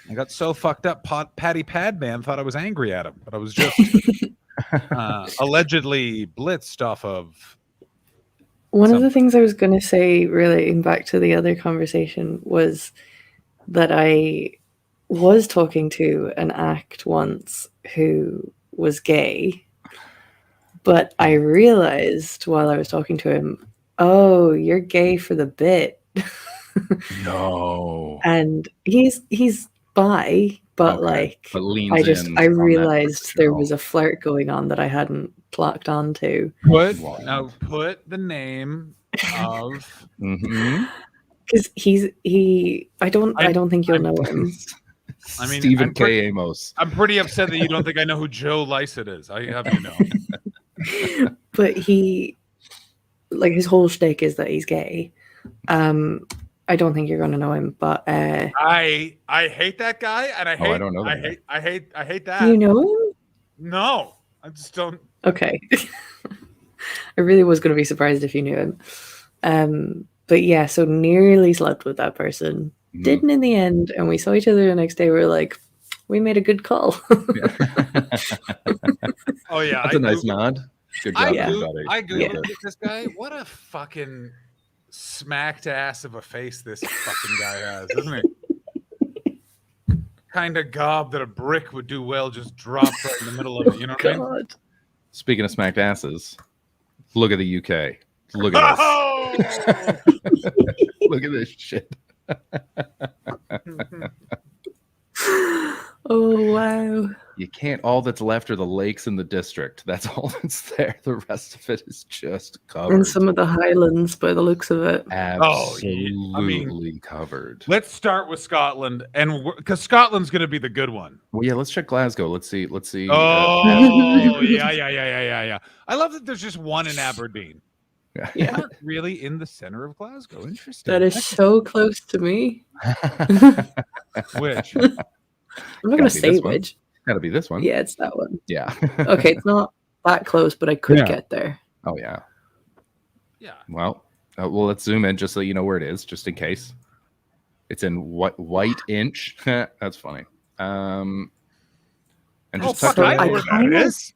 I got so fucked up. Paddy Padman thought I was angry at him, but I was just allegedly blitzed off of. One of the things I was going to say, relating back to the other conversation, was that I was talking to an act once who was gay, but I realized while I was talking to him, oh, you're gay for the bit. No. And he's bi, but but leans I in on that realized there show. was a flirt going on that I hadn't clocked onto. Put the name of Because I don't think you'll know him. I mean, Stephen K. Amos. I'm pretty upset that you don't think I know who Joe Lycett is. I have you know. But he, like, his whole shtick is that he's gay. I don't think you're gonna know him, but I hate that guy, and I don't know that guy. I hate that. You know him? No, I just don't. Okay. I really was gonna be surprised if you knew him. But yeah, so nearly slept with that person. Didn't in the end, and we saw each other the next day. We were like, we made a good call. Oh yeah, That's a nice nod. Good job, everybody. I googled this guy. What a fucking smacked ass of a face this fucking guy has, isn't he? Kind of gob that a brick would do well just dropped right in the middle of it. You know what I mean? Speaking of smacked asses, look at the UK. Look at this. Look at this shit. Oh wow. You can't. All that's left are the lakes in the district. That's all that's there. The rest of it is just covered. And some of the Highlands, by the looks of it. Absolutely covered. Let's start with Scotland, and because Scotland's going to be the good one. Well, yeah. Let's check Glasgow. Let's see. Oh, yeah. I love that there's just one in Aberdeen. Yeah. Not really in the center of Glasgow. Interesting. That is so close to me. Which? I'm not going to say which. Got to be this one. Yeah, it's that one. Yeah. Okay, it's not that close, but I could get there. Oh, yeah. Yeah. Well, let's zoom in just so you know where it is, just in case. It's in white inch. That's funny. And just fuck, I know where that is.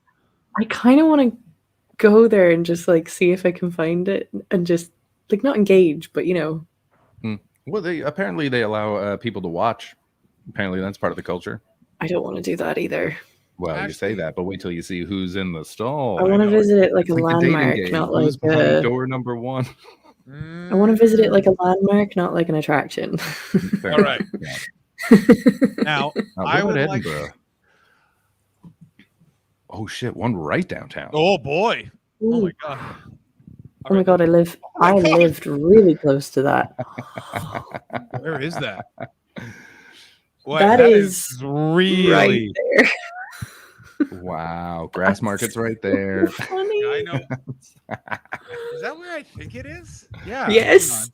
I kind of want to go there and just like see if I can find it and just like not engage, but you know. Well, they allow people to watch. Apparently, that's part of the culture. I don't want to do that either. Well, you say that, but wait till you see who's in the stall. I want to visit it like a landmark, not like door number one. I want to visit it like a landmark, not like an attraction. All right. Now, I would Edinburgh. like. Oh shit! One right downtown. Oh boy! Ooh. Oh my god! Oh my god! I lived really close to that. Where is that? Boy, that is really right there. Wow, Grass Market's right there. Funny. Yeah, I know. Is that where I think it is? Yeah. Yes.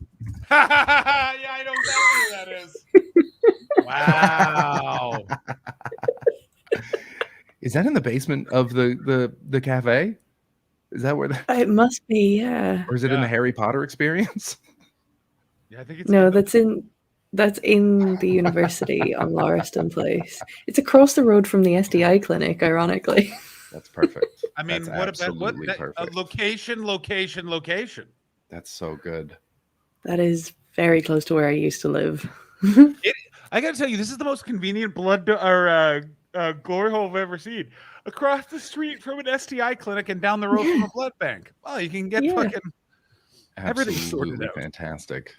Yeah, I know exactly where that is. Wow. Is that in the basement of the cafe? Is that where It must be, yeah. Or is it in the Harry Potter experience? Yeah, I think it's No, that's in the university on Lauriston Place. It's across the road from the SDI clinic, ironically. That's perfect. I mean, That's perfect. Location. That's so good. That is very close to where I used to live. I got to tell you, this is the most convenient glory hole I've ever seen. Across the street from an STI clinic and down the road from a blood bank. Oh, you can get fucking. Everything's sorted Absolutely out. fantastic.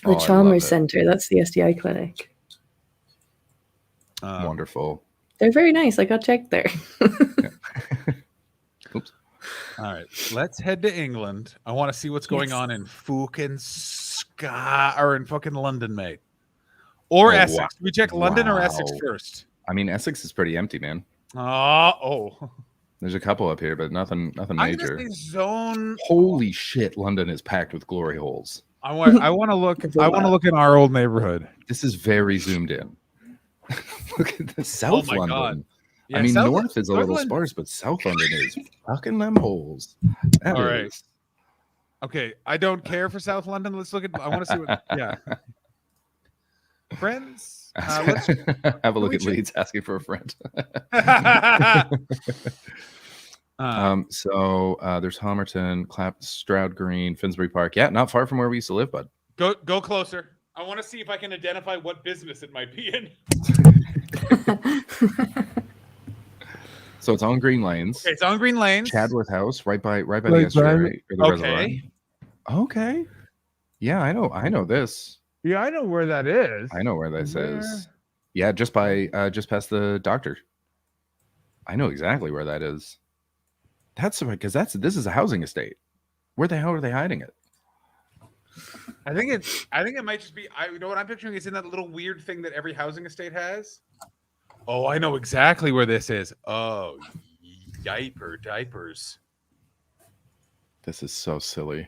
The Oh, I love Chalmers it. Center, that's the STI clinic. Wonderful. They're very nice. I got checked there. Oops. All right, let's head to England. I want to see what's going Yes. on in fucking fucking London, mate. Or Oh, Essex. wow. Do we check London or Essex Wow. first? I mean, Essex is pretty empty, man. Oh. There's a couple up here, but nothing I'm major. gonna say zone. Holy shit, London is packed with glory holes. I want to look. It's a I want to lot. look in our old neighborhood. This is very zoomed in. Look at the South my London. God. Yeah, I mean, South- North is a North little London- sparse, but South London is fucking them holes. That All right. is- Okay, I don't care for South London. Let's look at. I want to see what. Yeah. Friends. Let's. Have a look we at check- Leeds asking for a friend. So there's Homerton, Stroud Green, Finsbury Park. Yeah, not far from where we used to live, bud. Go closer. I want to see if I can identify what business it might be in. So it's on Green Lanes. Okay, it's on Green Lanes. Chadworth House, right by the Right estuary or the reservoir. Okay. Okay. Yeah, I know this. Yeah, I know where that is. I know where this Where? is. Yeah, just past the doctor. I know exactly where that is. That's because this is a housing estate. Where the hell are they hiding it? I think it might just be. You know what I'm picturing? It's in that little weird thing that every housing estate has. Oh, I know exactly where this is. Oh, diapers. This is so silly.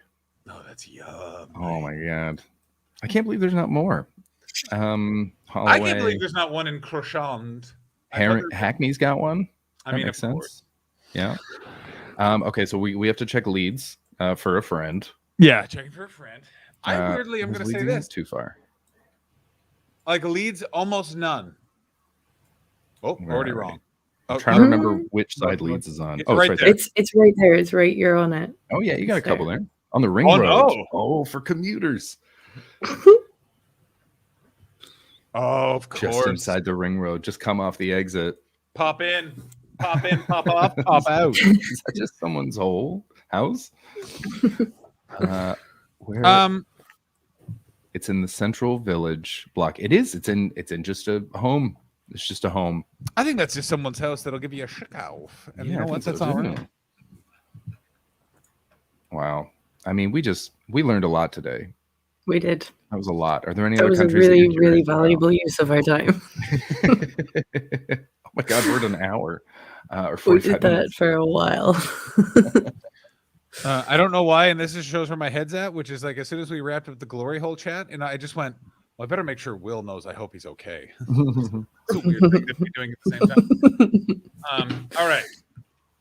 Oh, that's yum. Oh my god. I can't believe there's not more. I can't Holloway, believe there's not one in Crochand. Hackney's got one. I That mean, makes of course. sense. Yeah. Okay, so we have to check Leeds for a friend. Yeah, checking for a friend. I weirdly am was going to say Leeds this. too far. Like Leeds, almost none. Oh, Where already are we? wrong. I'm Oh, trying to no. remember which side Leeds is on. It's Oh, right it's there. right there. It's right there. It's right. You're on it. Oh yeah, you got a It's couple there. there on the ring Oh, road. no. Oh, for commuters, Oh, of course. just inside the ring road. Just come off the exit. Pop in, pop off, pop out. Is that just someone's whole house? Where? It's in the Central Village block. It is. It's in just a home. It's just a home. I think that's just someone's house that'll give you a shook off. And you I know think what? That's so, all too. right. Wow. I mean, we learned a lot today. We did. That was a lot. Are there any That other was a countries? that really, you're really curious about? valuable use of our time. Oh my God, we're at an hour or We 45 did that minutes. for a while. I don't know why, and this just shows where my head's at, which is like as soon as we wrapped up the glory hole chat, and I just went, well, I better make sure Will knows I hope he's okay. It's a weird thing to be doing at the same time. All right.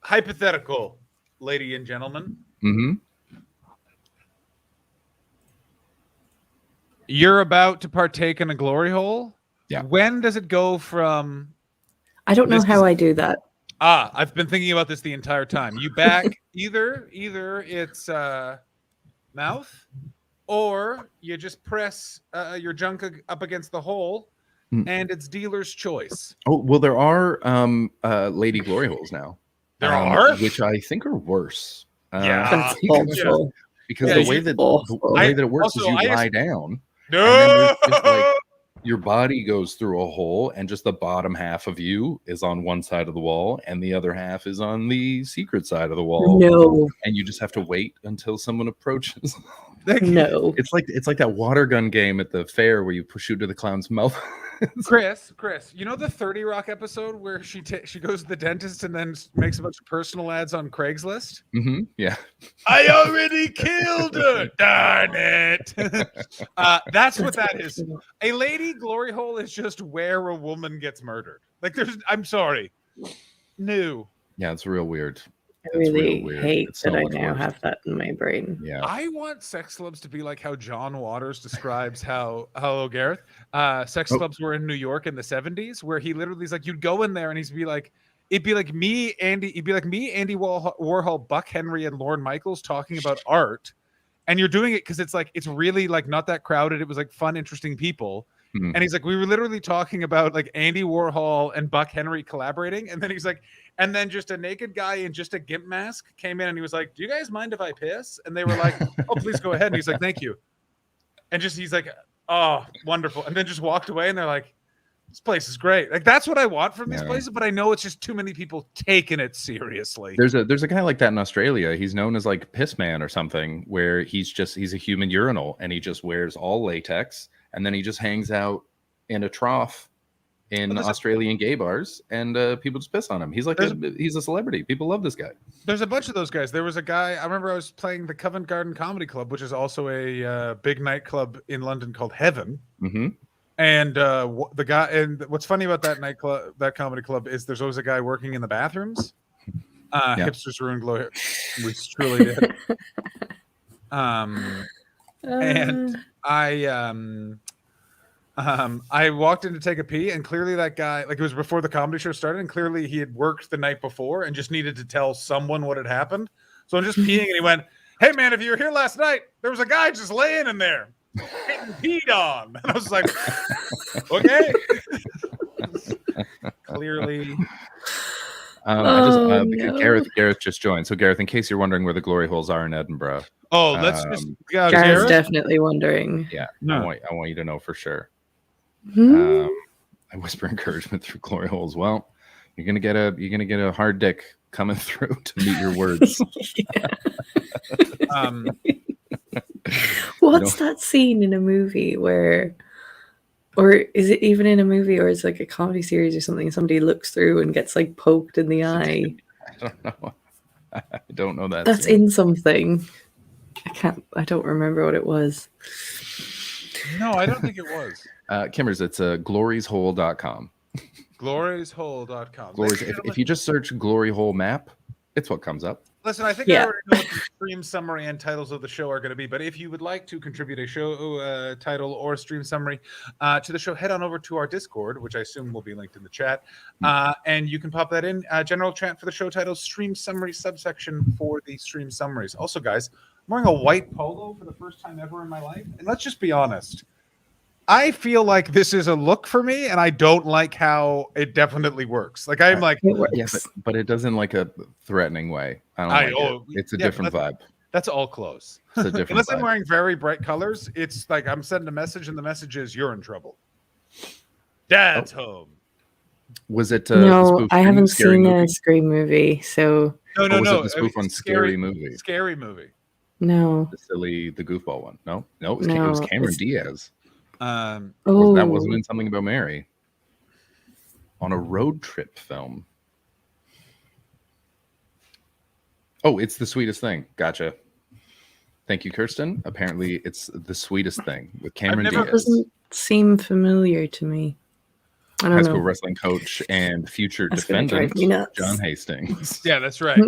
Hypothetical, lady and gentlemen. Mm-hmm. You're about to partake in a glory hole. Yeah. When does it go from I don't know This how is- I do that. I've been thinking about this the entire time. You back either it's mouth, or you just press your junk up against the hole, and it's dealer's choice. Oh well, there are lady glory holes now. There are? which I think are worse. Yeah. That's because awful. because Yeah, the way that awful. the way that it works is Also, you I lie down. No. And then there's just, like, your body goes through a hole, and just the bottom half of you is on one side of the wall, and the other half is on the secret side of the wall. No, And you just have to wait until someone approaches. no. It's like that water gun game at the fair where you shoot to the clown's mouth. Chris, you know the 30 Rock episode where she goes to the dentist and then makes a bunch of personal ads on Craigslist? Mm-hmm. Yeah. I already killed her. Darn it. That's what that is. A lady glory hole is just where a woman gets murdered. Like I'm sorry. No. Yeah, it's real weird. I It's real really weird. hate It's so that I much now worse. have that in my brain. Yeah. I want sex clubs to be like how John Waters describes how hello Gareth. Sex clubs were in New York in the 70s, where he literally is like, you'd go in there and it'd be like me, Andy Warhol, Buck Henry, and Lorne Michaels talking about art. And you're doing it because it's really like not that crowded. It was like fun, interesting people. And he's like, we were literally talking about like Andy Warhol and Buck Henry collaborating. And then he's like, and then just a naked guy in just a gimp mask came in and he was like, do you guys mind if I piss? And they were like, oh, please go ahead. And he's like, thank you. And just, he's like, oh, wonderful. And then just walked away and they're like, this place is great. Like, that's what I want from these places, but I know it's just too many people taking it seriously. There's a guy like that in Australia. He's known as like Piss Man or something, where he's a human urinal and he just wears all latex and then he just hangs out in a trough in Australian gay bars and people just piss on him. He's like he's a celebrity. People love this guy. There's a bunch of those guys. There was a guy, I remember I was playing the Covent Garden Comedy Club, which is also a big nightclub in London called Heaven. And the guy, and what's funny about that nightclub, that comedy club, is there's always a guy working in the bathrooms. Hipsters ruined glory. We truly did. And I walked in to take a pee, and clearly that guy, like, it was before the comedy show started, and clearly he had worked the night before and just needed to tell someone what had happened. So I'm just peeing, and he went, "Hey man, if you were here last night, there was a guy just laying in there getting peed on." And I was like, okay. Clearly. Gareth just joined. So Gareth, in case you're wondering where the glory holes are in Edinburgh. Oh, let's just Gareth's definitely wondering. Yeah, I want you to know for sure. I whisper encouragement through glory holes. Well, you're gonna get a hard dick coming through to meet your words. What's that scene in a movie where, or is it even in a movie, or is it like a comedy series or something? Somebody looks through and gets like poked in the eye. I don't know that. That's scene. in something. I don't remember what it was. No, I don't think it was. Kimmers, it's glorieshole.com. Glorieshole.com. Glories, if you just search glory hole map, it's what comes up. Listen, I think I already know what the stream summary and titles of the show are going to be, but if you would like to contribute a show title or stream summary to the show, head on over to our Discord, which I assume will be linked in the chat, and you can pop that in. General chat for the show title, stream summary subsection for the stream summaries. Also, guys, I'm wearing a white polo for the first time ever in my life, and let's just be honest. I feel like this is a look for me, and I don't like how it definitely works. Like, I'm like, yes, but it doesn't like a threatening way. I don't like it. It's a different vibe. That's all close. It's a different Unless vibe. I'm wearing very bright colors, it's like I'm sending a message, and the message is, "You're in trouble. Dad's home." Was it? No, I haven't seen a Scream movie, so no. Was it the spoof on Scary Movie? Scary Movie. No, the goofball one. No, it was Cameron Diaz. That wasn't in Something About Mary. On a road trip film. Oh, it's The Sweetest Thing. Gotcha. Thank you, Kirsten. Apparently, it's The Sweetest Thing with Cameron Diaz. It doesn't seem familiar to me. I don't know. High school wrestling coach and future defendant John Hastings. Yeah, that's right.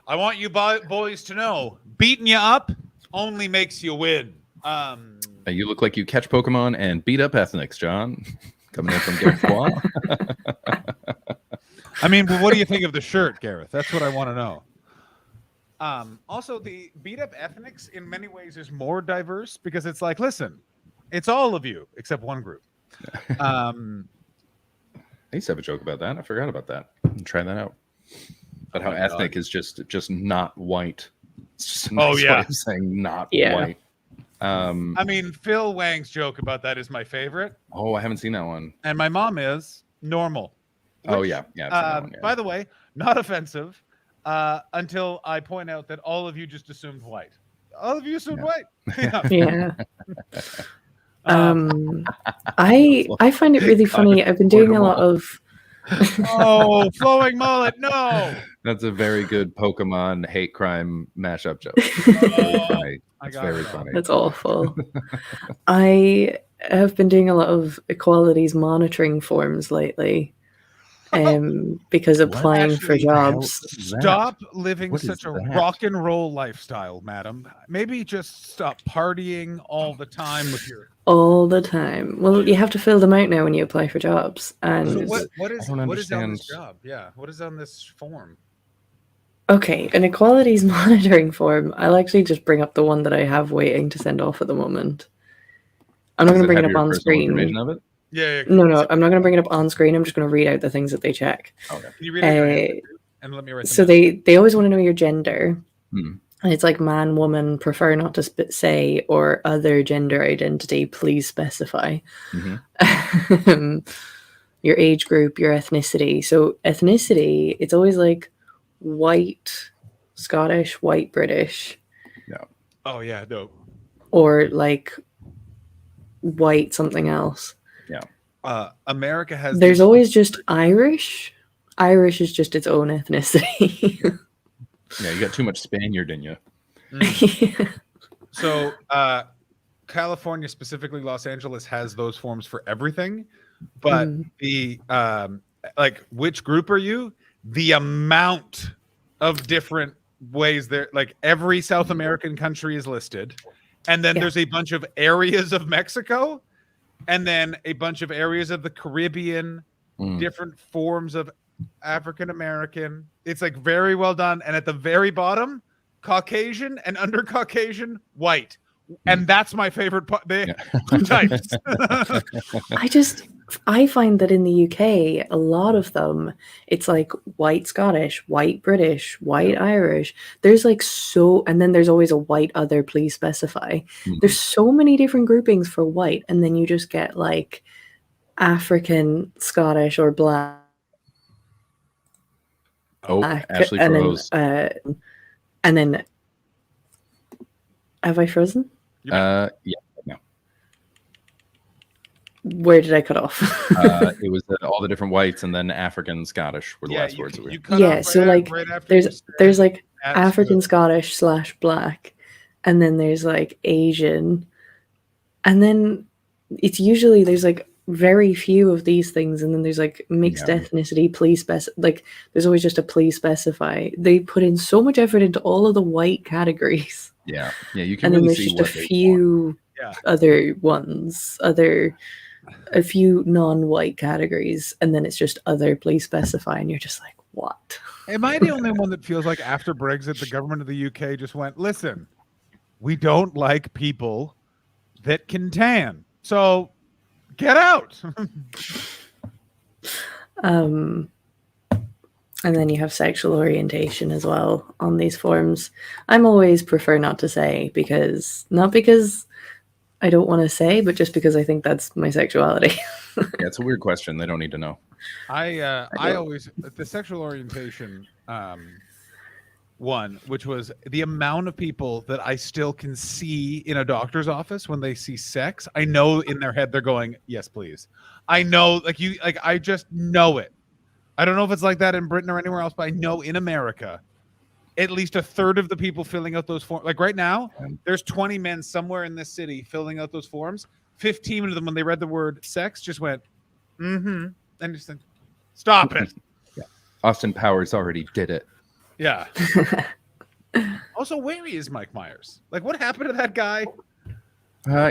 I want you boys to know, beating you up only makes you win. You look like you catch Pokemon and beat up ethnics, John. Coming in from Gareth. I mean, but what do you think of the shirt, Gareth? That's what I want to know. Also, the beat up ethnics in many ways is more diverse because it's like, listen, it's all of you except one group. I used to have a joke about that. I forgot about that. Try that out. But how ethnic is just not white. It's just a nice way of saying not white. I mean, Phil Wang's joke about that is my favorite. Oh, I haven't seen that one. And my mom is normal. Which, by the way, not offensive until I point out that all of you just assumed white. All of you assumed white. Yeah. I find it really funny. I've been doing a lot of flowing mullet. No, that's a very good Pokemon hate crime mashup joke. Very funny. It's very funny. That's awful. I have been doing a lot of equalities monitoring forms lately, because applying for jobs. Stop living such a rock and roll lifestyle, madam. Maybe just stop partying all the time with your. All the time. Well, you have to fill them out now when you apply for jobs. And so what is on this job? Yeah, what is on this form? Okay, an equalities monitoring form. I'll actually just bring up the one that I have waiting to send off at the moment. I'm not Does going to it bring have it up your on personal screen. information of it? Yeah. No, I'm not going to bring it up on screen. I'm just going to read out the things that they check. Okay. Can you read out your answer, and let me write them So down? they always want to know your gender. Hmm. And it's like man, woman, prefer not to say, or other gender identity, please specify. Mhm. Your age group, your ethnicity. So ethnicity, it's always like white, Scottish, white, British, Oh yeah, no. or like white something else. America has. There's this- always just Irish. Irish is just its own ethnicity. Yeah, you got too much Spaniard in you. So, California, specifically Los Angeles, has those forms for everything. But the like, which group are you? The amount of different ways there, like every South American country is listed, and then there's a bunch of areas of Mexico, and then a bunch of areas of the Caribbean, different forms of African American. It's like very well done. And at the very bottom, Caucasian, and under Caucasian, white. And that's my favorite part. Types. I find that in the UK, a lot of them, it's like white Scottish, white British, white Irish. There's like and then there's always a white other, please specify. There's so many different groupings for white, and then you just get like African, Scottish, or black. Oh, Ashley froze. And then, have I frozen? Yeah. Where did I cut off? It was all the different whites, and then African, Scottish were the last words. So like there's like African, Scottish / black, and then there's like Asian, and then it's usually there's like very few of these things, and then there's like mixed ethnicity, please like there's always just a please specify. They put in so much effort into all of the white categories. Yeah, you can and then really there's see just what a few other ones, a few non-white categories, and then it's just other, please specify, and you're just like, what? Am I the only one that feels like after Brexit, the government of the UK just went, listen, we don't like people that can tan, so get out. And then you have sexual orientation as well on these forms. I'm always prefer not to say, not because I don't want to say, but just because I think that's my sexuality. Yeah, it's a weird question. They don't need to know. I always, the sexual orientation one, which was the amount of people that I still can see in a doctor's office when they see sex. I know in their head they're going, yes, please. I know, I just know it. I don't know if it's like that in Britain or anywhere else, but I know in America, at least a third of the people filling out those forms, like right now, there's 20 men somewhere in this city filling out those forms. 15 of them, when they read the word sex, just went, and just think, stop it. Yeah. Austin Powers already did it. Yeah. Also, where is Mike Myers? Like, what happened to that guy?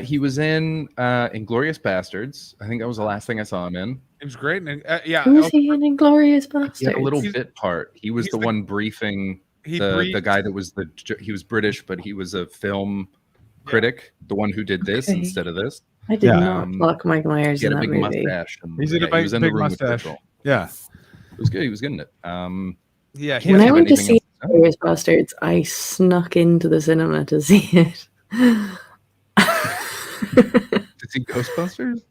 He was in Inglourious Bastards. I think that was the last thing I saw him in. It was great. And, yeah. Who was he in Inglourious Bastards? He had a little bit part. He was the one briefing the guy that was he was British, but he was a film critic, the one who did this instead of this. I did not block Mike Myers in that movie. He had a big mustache. And, he was in the room mustache. Yeah. It was good. He was good in it. Yeah. When I went to see Inglourious Bastards, I snuck into the cinema to see it. To see Ghostbusters?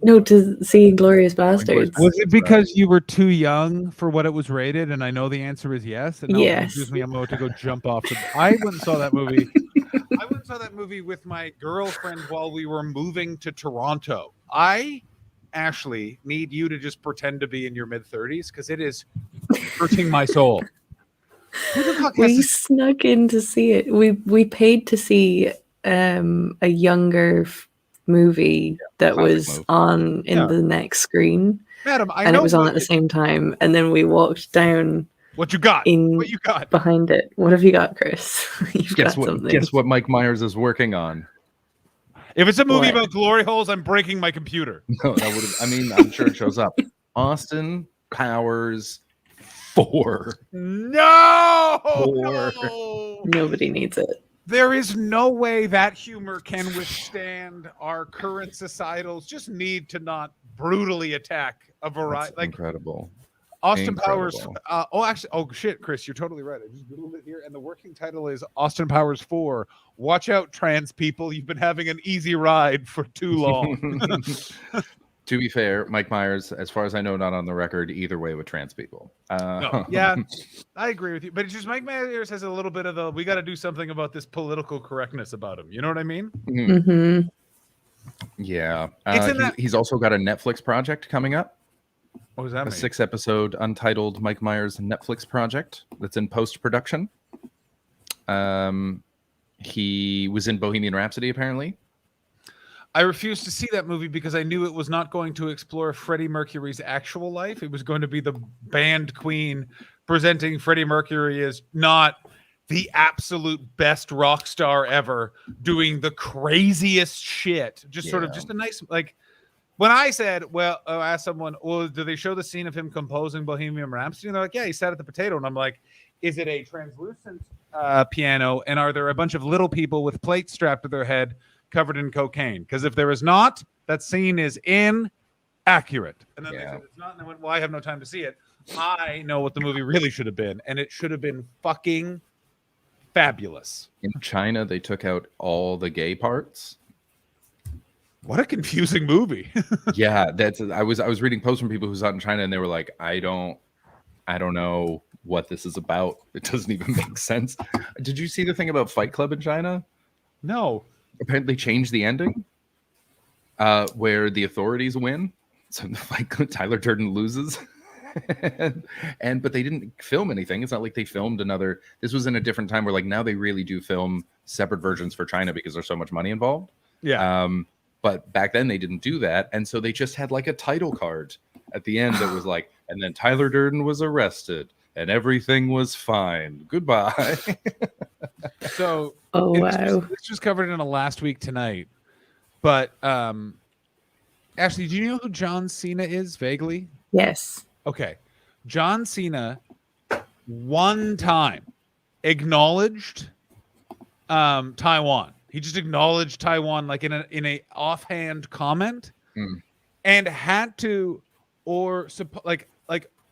No, to see Inglourious Bastards. Was it because you were too young for what it was rated? And I know the answer is yes. And yes. Me, I'm going to go jump off. I went and saw that movie. I went and saw that movie with my girlfriend while we were moving to Toronto. Ashley, need you to just pretend to be in your mid-30s because it is hurting my soul. We snuck in to see it. We paid to see a younger movie that was on in the next screen. Madam, and it was on at the same time. And then we walked down. What you got? What you got behind it? What have you got, Chris? Guess what Mike Myers is working on. If it's a movie about glory holes, I'm breaking my computer. No, that would have. I mean, I'm sure it shows up. Austin Powers 4. No. 4. No! Nobody needs it. There is no way that humor can withstand our current societals. Just need to not brutally attack a variety. That's incredible. Austin Powers. Incredible. Oh shit, Chris, you're totally right. I just googled it here, and the working title is Austin Powers 4. Watch out, trans people! You've been having an easy ride for too long. To be fair, Mike Myers, as far as I know, not on the record either way with trans people. No, yeah, I agree with you. But it's just Mike Myers has a little bit of the we got to do something about this political correctness about him. You know what I mean? Mm-hmm. Yeah. It's He's also got a Netflix project coming up. What was that? A 6-episode untitled Mike Myers Netflix project that's in post-production. He was in Bohemian Rhapsody, apparently. I refused to see that movie because I knew it was not going to explore Freddie Mercury's actual life. It was going to be the band Queen presenting Freddie Mercury as not the absolute best rock star ever, doing the craziest shit. Just sort of just a nice, like, when I said, well, I asked someone, well, do they show the scene of him composing Bohemian Rhapsody? And they're like, yeah, he sat at the potato. And I'm like, is it a translucent piano? And are there a bunch of little people with plates strapped to their head covered in cocaine? Because if there is not, that scene is inaccurate. And then they said it's not, and I went, well, I have no time to see it. I know what the movie really should have been, and it should have been fucking fabulous. In China, they took out all the gay parts. What a confusing movie. Yeah, I was reading posts from people who saw it in China, and they were like, I don't know what this is about. It doesn't even make sense. Did you see the thing about Fight Club in China? No. Apparently changed the ending where the authorities win. So the Fight Club, Tyler Durden loses. But they didn't film anything. It's not like they filmed another. This was in a different time where like now they really do film separate versions for China because there's so much money involved. Yeah. But back then they didn't do that. And so they just had like a title card at the end that was like, and then Tyler Durden was arrested and everything was fine. Goodbye. So it's just covered in a Last Week Tonight. But Ashley, do you know who John Cena is vaguely? Yes. Okay. John Cena one time acknowledged Taiwan. He just acknowledged Taiwan like in a offhand comment and had to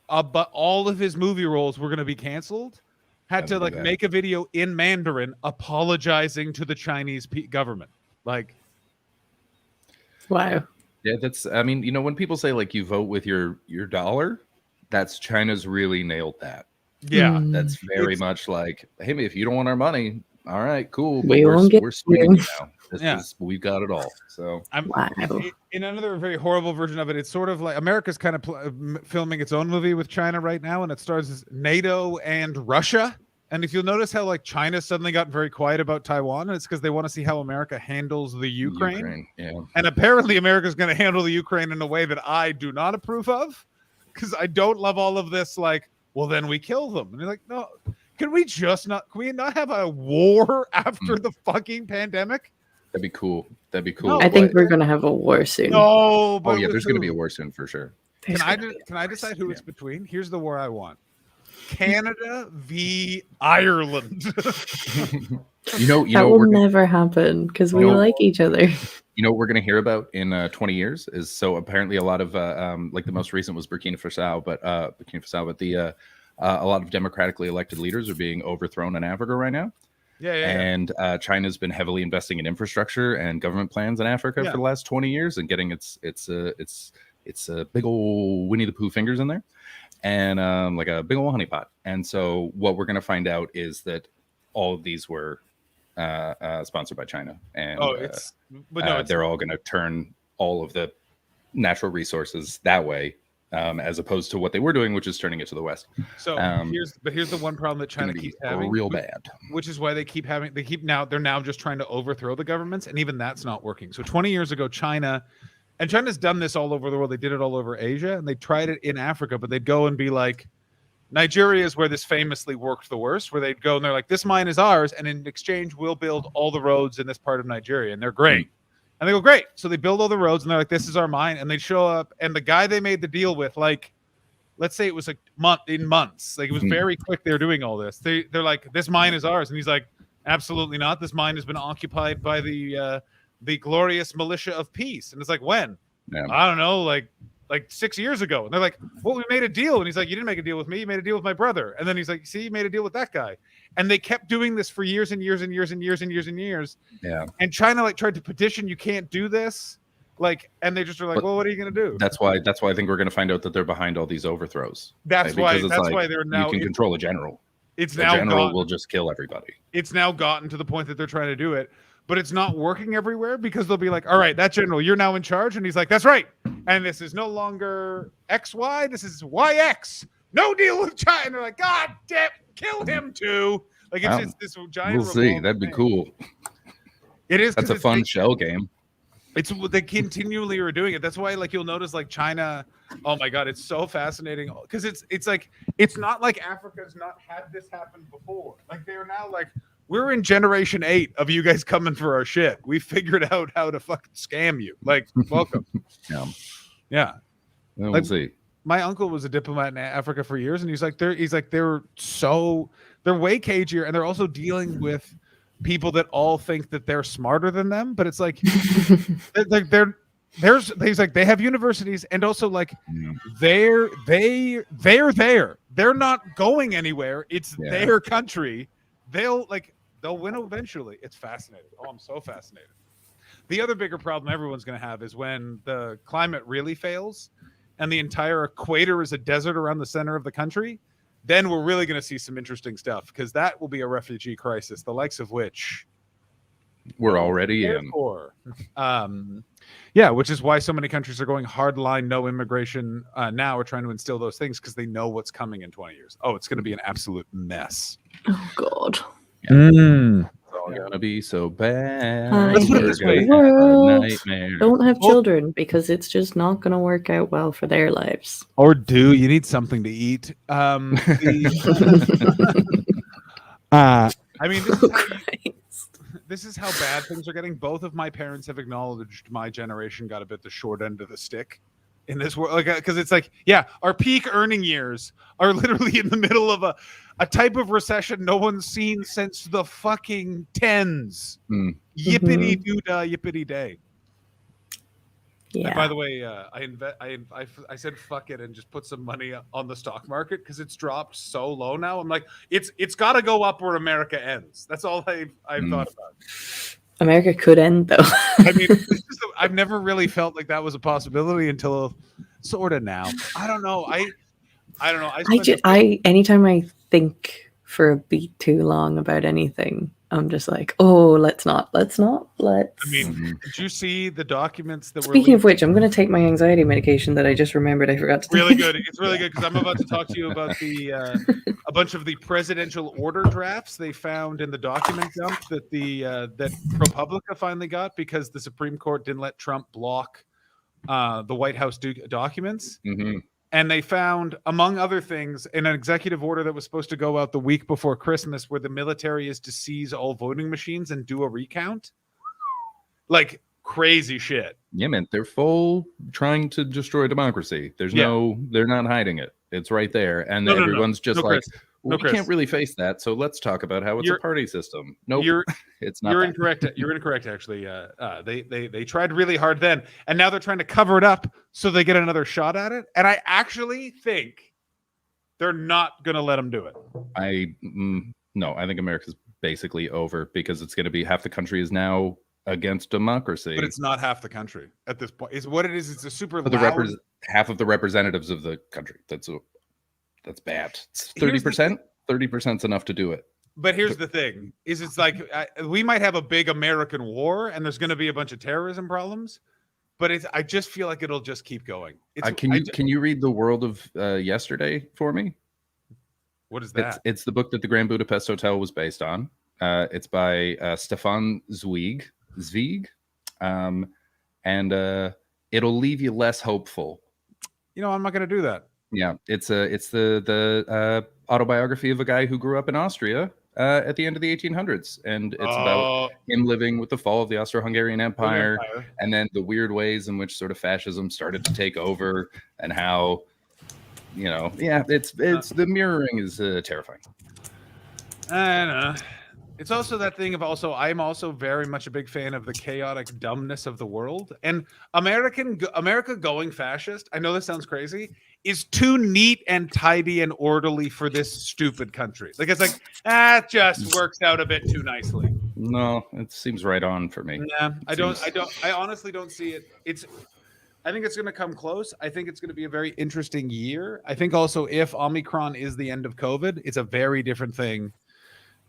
but all of his movie roles were going to be canceled. Had to like make a video in Mandarin apologizing to the Chinese government. Like, wow. Yeah, that's. I mean, you know, when people say like you vote with your dollar, that's China's really nailed that. Yeah, that's very much like, hey, if you don't want our money, all right, cool. But we're swinging now. We've got it all. So in another very horrible version of it, it's sort of like America's kind of filming its own movie with China right now, and it stars NATO and Russia. And if you'll notice how like China suddenly got very quiet about Taiwan, and it's because they want to see how America handles the Ukraine. Yeah. And apparently America's going to handle the Ukraine in a way that I do not approve of, because I don't love all of this. Like, well, then we kill them. And you're like, no, can we not have a war after the fucking pandemic? That'd be cool. No, I think we're going to have a war soon. No, but there's going to be a war soon for sure. Can I decide who it's between? Here's the war I want. Canada v. Ireland. That will never happen because we like each other. You know what we're going to hear about in 20 years is so apparently a lot of like the most recent was Burkina Faso, but a lot of democratically elected leaders are being overthrown in Africa right now. And China's been heavily investing in infrastructure and government plans in Africa for the last 20 years and getting its big old Winnie the Pooh fingers in there. And like a big old honeypot. And so what we're going to find out is that all of these were sponsored by China. And they're all going to turn all of the natural resources that way, as opposed to what they were doing, which is turning it to the West. So here's the one problem that China keeps having. Real bad. Which is why they're now just trying to overthrow the governments, and even that's not working. So 20 years ago, China's done this all over the world. They did it all over Asia, and they tried it in Africa, but they'd go and be like, Nigeria is where this famously worked the worst, where they'd go and they're like, this mine is ours, and in exchange, we'll build all the roads in this part of Nigeria, and they're great. And they go, great. So they build all the roads, and they're like, this is our mine, and they show up, and the guy they made the deal with, like, let's say it was in months. Like, it was very quick they were doing all this. They're like, this mine is ours, and he's like, Absolutely not. This mine has been occupied by the glorious militia of peace. And it's like, when? Yeah. I don't know, like 6 years ago. And they're like, well, we made a deal. And he's like, you didn't make a deal with me. You made a deal with my brother. And then he's like, see, you made a deal with that guy. And they kept doing this for years and years and years and years and years and years. Yeah. And China like tried to petition, you can't do this. Like, and they just are like, well, what are you going to do? That's why I think we're going to find out that they're behind all these overthrows. That's right? why they're now. You can control a general. It's the now general will just kill everybody. It's now gotten to the point that they're trying to do it, but it's not working everywhere because they'll be like, all right, that general, you're now in charge. And he's like, that's right. And this is no longer XY. This is YX. No deal with China. And they're like, God damn, kill him too. Like, it's just this giant. We'll see. That'd be cool. It is. That's a fun shell game. It's they continually are doing it. That's why, like, you'll notice, like, China. Oh my God, it's so fascinating because it's like it's not like Africa's not had this happen before. Like, they're now like, we're in generation 8 of you guys coming for our shit. We figured out how to fucking scam you. Like, welcome. Yeah. We'll like, see. My uncle was a diplomat in Africa for years, and they're way cagier, and they're also dealing with people that all think that they're smarter than them, but it's like he's like, they have universities, and also like they're not going anywhere. It's their country. They'll win eventually. It's fascinating. Oh, I'm so fascinated. The other bigger problem everyone's going to have is when the climate really fails and the entire equator is a desert around the center of the country. Then we're really going to see some interesting stuff, because that will be a refugee crisis, the likes of which we're already in. Which is why so many countries are going hardline, no immigration now. We're trying to instill those things because they know what's coming in 20 years. Oh, it's going to be an absolute mess. Oh, God. Yeah. It's all going to be so bad. Let's put it this way. World, don't have children because it's just not going to work out well for their lives. Or do you need something to eat? I mean, this is how bad things are getting. Both of my parents have acknowledged my generation got a bit the short end of the stick in this world. Like, because it's like, our peak earning years are literally in the middle of a type of recession no one's seen since the fucking tens. Yippity doo dah, yippity day. Yeah. And by the way, I said fuck it and just put some money on the stock market because it's dropped so low now. I'm like, it's got to go up where America ends. That's all I've thought about. America could end, though. I mean, I've never really felt like that was a possibility until sort of now. I don't know. I don't know. Anytime I think for a beat too long about anything, I'm just like, oh, let's not. I mean, did you see the documents that were... Speaking of which, I'm going to take my anxiety medication that I just remembered I forgot to take. Really good. It's really good because I'm about to talk to you about a bunch of the presidential order drafts they found in the document dump that that ProPublica finally got because the Supreme Court didn't let Trump block the White House documents. Mm-hmm. And they found, among other things, in an executive order that was supposed to go out the week before Christmas, where the military is to seize all voting machines and do a recount. Like, crazy shit. Yeah, man, they're full trying to destroy democracy. They're not hiding it. It's right there. And everyone's just like, we can't really face that. So let's talk about how it's a party system. Nope, it's not. You're incorrect. You're incorrect, actually. They tried really hard then, and now they're trying to cover it up so they get another shot at it. And I actually think they're not going to let them do it. No, I think America's basically over because it's going to be half the country is now against democracy. But it's not half the country at this point. It's what it is. It's a super loud... half of the representatives of the country. That's bad. It's 30%. 30% is enough to do it. But here's the thing: it's like we might have a big American war, and there's going to be a bunch of terrorism problems. But I just feel like it'll just keep going. Can you read The World of Yesterday for me? What is that? It's the book that the Grand Budapest Hotel was based on. It's by Stefan Zweig, and it'll leave you less hopeful. I'm not going to do that. Yeah, it's the autobiography of a guy who grew up in Austria at the end of the 1800s, and it's about him living with the fall of the Austro-Hungarian Empire, and then the weird ways in which sort of fascism started to take over, and how, it's the mirroring is terrifying. I don't know. It's also that thing of I'm also very much a big fan of the chaotic dumbness of the world. And America going fascist, I know this sounds crazy, is too neat and tidy and orderly for this stupid country. Like it's like, it just works out a bit too nicely. No, it seems right on for me. Nah, I honestly don't see it. I think it's going to come close. I think it's going to be a very interesting year. I think also if Omicron is the end of COVID, it's a very different thing.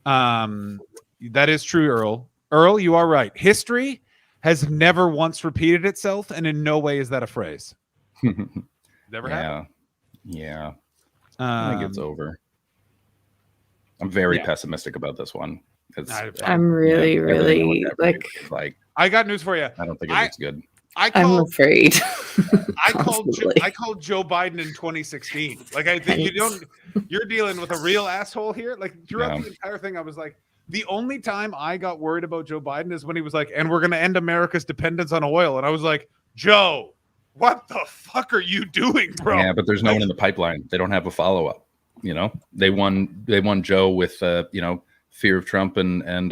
That is true, Earl. Earl, you are right. History has never once repeated itself, and in no way is that a phrase. Never happened. Yeah. I think it's over. I'm very pessimistic about this one. I'm really like I got news for you. I don't think it's good. I'm afraid. I called Joe Biden in 2016. Like I think you're dealing with a real asshole here. Like throughout the entire thing, I was like, the only time I got worried about Joe Biden is when he was like, and we're gonna end America's dependence on oil. And I was like, Joe, what the fuck are you doing, bro? Yeah, but there's no one in the pipeline. They don't have a follow-up. You know, they won Joe with fear of Trump and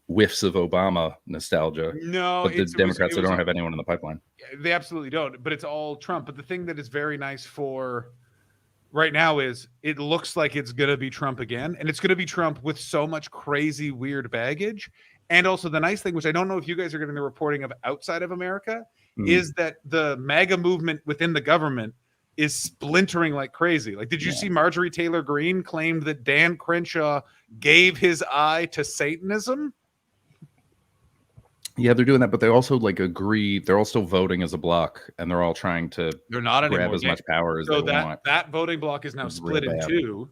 whiffs of Obama nostalgia. No, but the Democrats don't have anyone in the pipeline. They absolutely don't. But it's all Trump. But the thing that is very nice for right now is it looks like it's going to be Trump again. And it's going to be Trump with so much crazy, weird baggage. And also the nice thing, which I don't know if you guys are getting the reporting of outside of America, is that the MAGA movement within the government is splintering like crazy. Like, did you see Marjorie Taylor Greene claimed that Dan Crenshaw gave his eye to Satanism? Yeah, they're doing that, but they also agree. They're all still voting as a bloc, and they're all trying to grab as much power as they want. That voting bloc is now split in two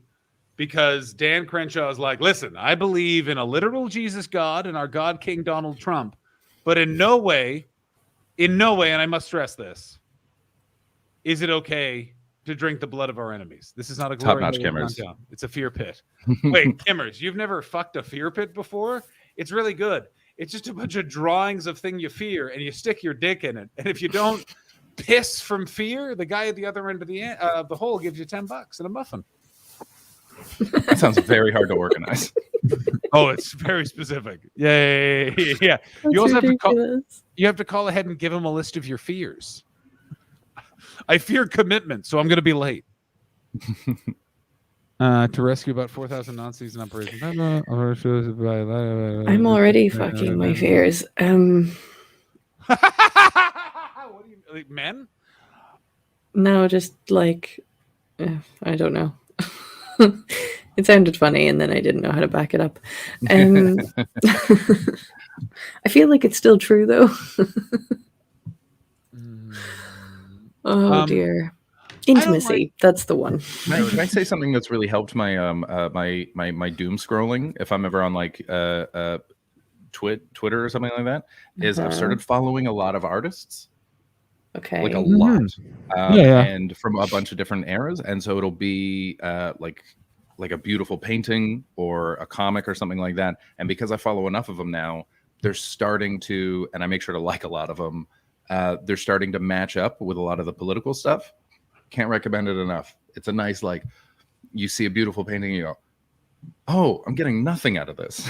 because Dan Crenshaw is like, listen, I believe in a literal Jesus God and our God King Donald Trump, but in no way, and I must stress this, is it okay to drink the blood of our enemies? This is not a top-notch Kimmers. It's a fear pit. Wait, Kimmers, you've never fucked a fear pit before? It's really good. It's just a bunch of drawings of thing you fear, and you stick your dick in it. And if you don't piss from fear, the guy at the other end of the hole gives you $10 and a muffin. That sounds very hard to organize. Oh, it's very specific. Yeah. You also have to call ahead and give him a list of your fears. I fear commitment, so I'm going to be late. To rescue about 4,000 Nazis in operation. I'm already fucking my fears. What do you like, men? No, just like I don't know. It sounded funny, and then I didn't know how to back it up. I feel like it's still true, though. Dear. Intimacy, that's the one. Can I say something that's really helped my my doom scrolling if I'm ever on Twitter or something like that? Is I've started following a lot of artists. Okay. Like a lot. And from a bunch of different eras. And so it'll be like a beautiful painting or a comic or something like that. And because I follow enough of them now, they're starting to, and I make sure to like a lot of them, they're starting to match up with a lot of the political stuff. Can't recommend it enough. It's a nice, you see a beautiful painting and you go, oh, I'm getting nothing out of this.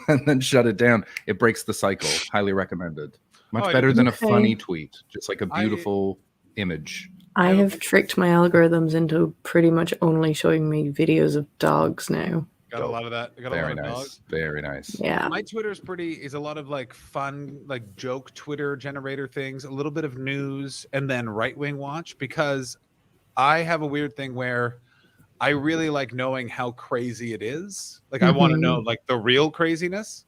And then shut it down. It breaks the cycle. Highly recommended. Much better than a funny tweet. Just like a beautiful image. I have tricked my algorithms into pretty much only showing me videos of dogs now. Got a lot of that. Very nice. Very nice. Yeah. My Twitter is a lot of fun, joke Twitter generator things, a little bit of news, and then right-wing watch, because I have a weird thing where I really like knowing how crazy it is. I want to know the real craziness.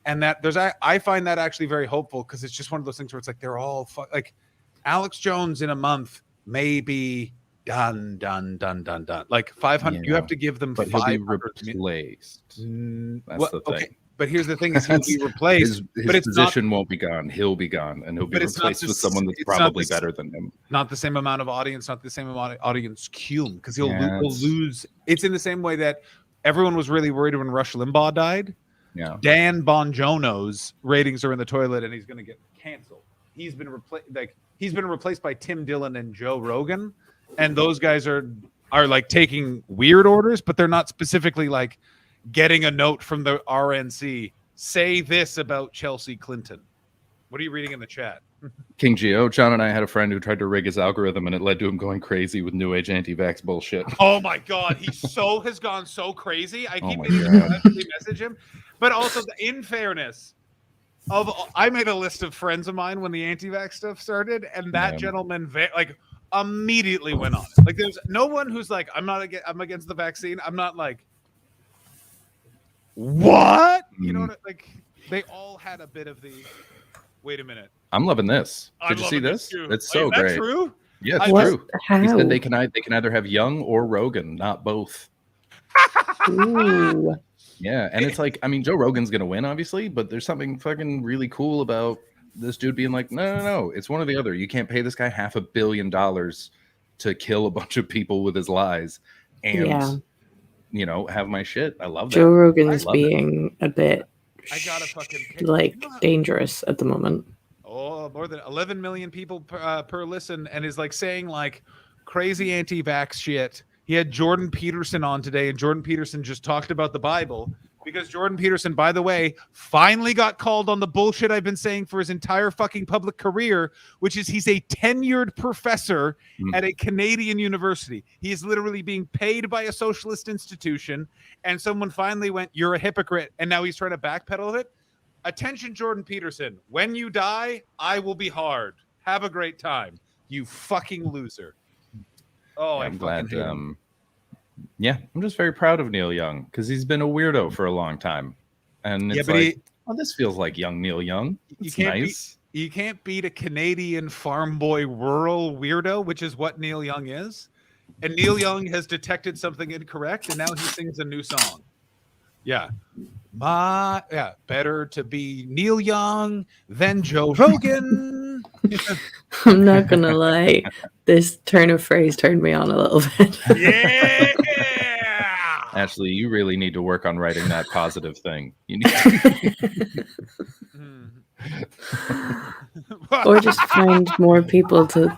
And I find that actually very hopeful, because it's just one of those things where it's they're all Alex Jones in a month may be done. 500. You have to give them 500 replaced. That's the thing. Okay. But here's the thing: is he'll be replaced. His position won't be gone. He'll be gone, and he'll be replaced with someone that's probably better than him. Not the same amount of audience, not the same amount of audience cume, because he'll lose. It's in the same way that everyone was really worried when Rush Limbaugh died. Yeah. Dan Bonjono's ratings are in the toilet, and he's going to get canceled. He's been replaced by Tim Dillon and Joe Rogan, and those guys are taking weird orders, but they're not specifically getting a note from the RNC. Say this about Chelsea Clinton. What are you reading in the chat? King Geo, John and I had a friend who tried to rig his algorithm, and it led to him going crazy with new age anti-vax bullshit. Oh my God, he has gone so crazy. I keep my meaning God. to actually message him, but also in fairness, I made a list of friends of mine when the anti-vax stuff started, and that gentleman immediately went on it. Like, there's no one who's like, I'm against the vaccine. I'm not like, what? You know what? Like, they all had a bit of the. Wait a minute. I'm loving this. Did you see this? It's so great. Is that true? Yeah, it's true. He said they can either have Young or Rogan, not both. Ooh. Yeah, and it's like, I mean, Joe Rogan's gonna win, obviously, but there's something fucking really cool about this dude being like, no, it's one or the other. You can't pay this guy $500 million to kill a bunch of people with his lies, and have my shit. I love that. Joe Rogan is being a bit I gotta fucking dangerous at the moment. Oh, more than 11 million people per listen, and is like saying like crazy anti-vax shit. He had Jordan Peterson on today, and Jordan Peterson just talked about the Bible, because Jordan Peterson, by the way, finally got called on the bullshit I've been saying for his entire fucking public career, which is he's a tenured professor at a Canadian university. He is literally being paid by a socialist institution, and someone finally went, "You're a hypocrite," and now he's trying to backpedal it. Attention, Jordan Peterson. When you die, I will be hard. Have a great time, you fucking loser. Oh, I'm glad. Yeah, I'm just very proud of Neil Young, because he's been a weirdo for a long time, and it's this feels like young Neil Young. It's nice. You can't beat a Canadian farm boy rural weirdo, which is what Neil Young is. And Neil Young has detected something incorrect, and now he sings a new song. Yeah. Better to be Neil Young than Joe Rogan. I'm not gonna lie, this turn of phrase turned me on a little bit. Yeah. Ashley, you really need to work on writing that positive thing. You need or just find more people to.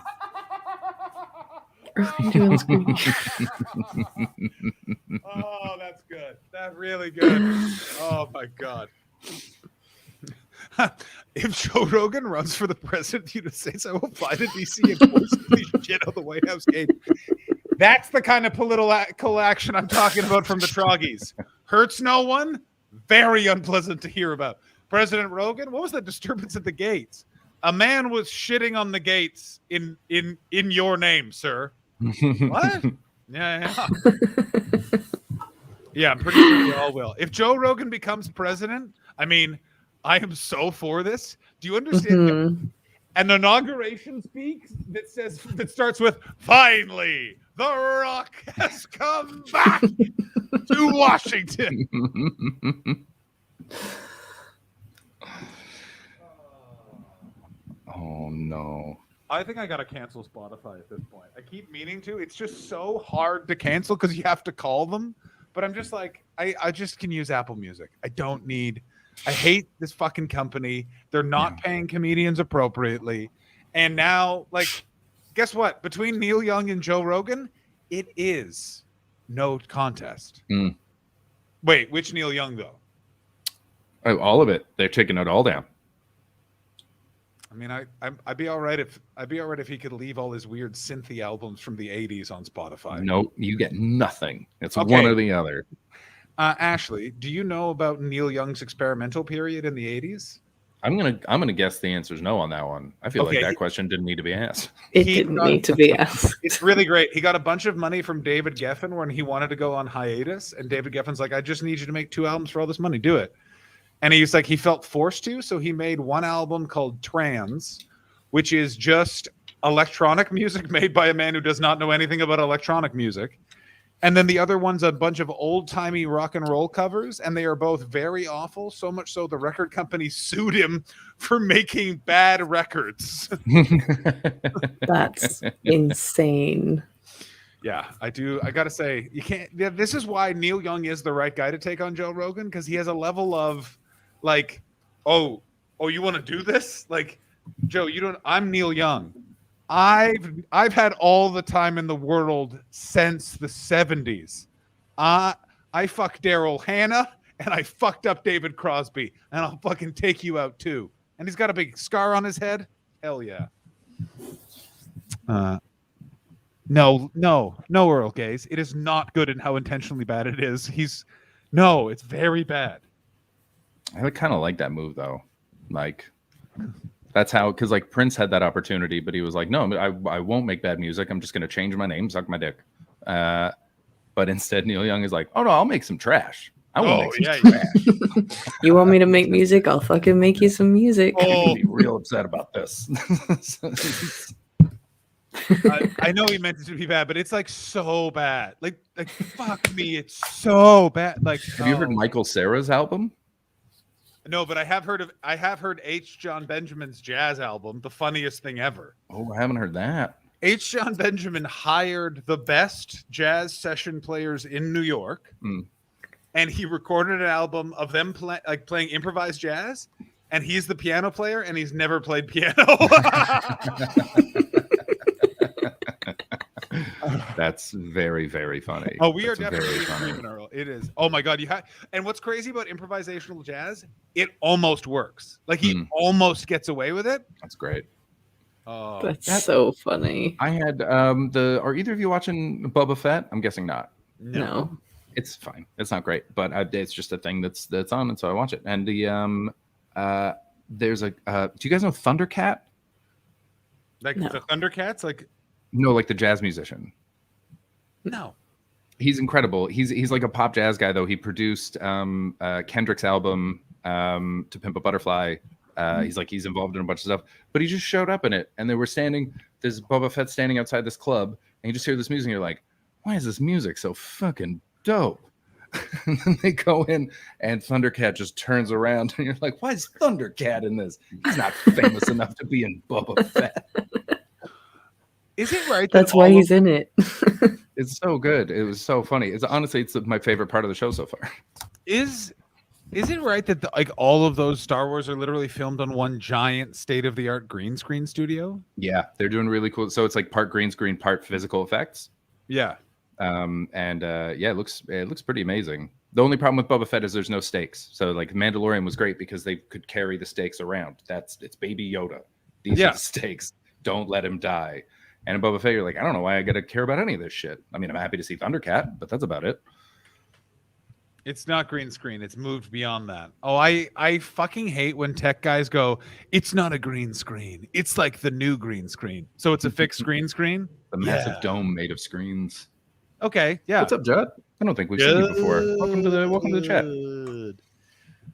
Oh, that's good. That's really good. Oh my God. If Joe Rogan runs for the president of the United States, I will fly to DC and forcibly shit on the White House gate. That's the kind of political action I'm talking about from the Troggies. Hurts no one. Very unpleasant to hear about. President Rogan, what was that disturbance at the gates? A man was shitting on the gates in your name, sir. What? Yeah. Yeah, I'm pretty sure we all will. If Joe Rogan becomes president, I mean, I am so for this. Do you understand? An inauguration speech that starts with "Finally, The Rock has come back to Washington." Oh no. I think I gotta cancel Spotify at this point. I keep meaning to. It's just so hard to cancel because you have to call them. But I'm just like, I just can use Apple Music. I hate this fucking company. They're not paying comedians appropriately. And now, like, guess what? Between Neil Young and Joe Rogan, it is no contest. Wait, which Neil Young though? Oh, all of it. They're taking it all down. I mean, I'd be all right if he could leave all his weird synthy albums from the 80s on Spotify. No, you get nothing. It's one or the other. Ashley, do you know about Neil Young's experimental period in the 80s? I'm gonna guess the answer is no on that one. I feel like that question didn't need to be asked. It didn't need to be asked. It's really great. He got a bunch of money from David Geffen when he wanted to go on hiatus, and David Geffen's like, "I just need you to make 2 albums for all this money. Do it." And he was like, he felt forced to, so he made one album called Trans, which is just electronic music made by a man who does not know anything about electronic music. And then the other one's a bunch of old-timey rock and roll covers, and they are both very awful, so much so the record company sued him for making bad records. That's insane. Yeah, I gotta say, you can't. Yeah, this is why Neil Young is the right guy to take on Joe Rogan, because he has a level of, like, oh, you want to do this? Like, Joe, you don't. I'm Neil Young. I've had all the time in the world since the 70s. I'm I fucked Daryl Hannah, and I fucked up David Crosby, and I'll fucking take you out too. And he's got a big scar on his head. Hell yeah. No, Earl Gaze. It is not good in how intentionally bad it is. It's very bad. I kind of like that move though. Like that's how, because like Prince had that opportunity, but he was like, no, I won't make bad music. I'm just going to change my name, suck my dick. But instead, Neil Young is like, oh no, I'll make some trash. I will make some trash. You want me to make music? I'll fucking make you some music. I'll be real upset about this. I know he meant it to be bad, but it's like so bad. Like fuck me, it's so bad. Like, have you heard Michael Cera's album? No, but I have heard H. John Benjamin's jazz album, the funniest thing ever. Oh, I haven't heard that. H. John Benjamin hired the best jazz session players in New York, and he recorded an album of them playing improvised jazz, and he's the piano player, and he's never played piano. That's very, very funny. Oh, we are definitely screaming, Earl. It is. Oh my god, and what's crazy about improvisational jazz? It almost works. Like he almost gets away with it. That's great. Oh, that's so funny. I had are either of you watching Boba Fett? I'm guessing not. No. It's fine. It's not great, but it's just a thing that's on, and so I watch it. And the there's a do you guys know Thundercat? Like the Thundercats? Like no, like the jazz musician. No. He's incredible. He's like a pop jazz guy though. He produced Kendrick's album To Pimp a Butterfly. He's involved in a bunch of stuff, but he just showed up in it, and there's Boba Fett standing outside this club, and you just hear this music, and you're like, why is this music so fucking dope? And then they go in, and Thundercat just turns around, and you're like, why is Thundercat in this? He's not famous enough to be in Boba Fett. Is it right? That's why he's in it. It's so good. It was so funny. It's my favorite part of the show so far. Is it right that all of those Star Wars are literally filmed on one giant state-of-the-art green screen studio? Yeah, they're doing really cool. So it's like part green screen, part physical effects. Yeah. It looks pretty amazing. The only problem with Boba Fett is there's no stakes. So like Mandalorian was great because they could carry the stakes around. It's Baby Yoda. These are the stakes. Don't let him die. And in Boba Fett, you're like, I don't know why I got to care about any of this shit. I mean, I'm happy to see Thundercat, but that's about it. It's not green screen. It's moved beyond that. Oh, I fucking hate when tech guys go, it's not a green screen. It's like the new green screen. So it's a fixed green screen? The massive dome made of screens. Okay, yeah. What's up, Judd? I don't think we've seen you before. Welcome to the chat.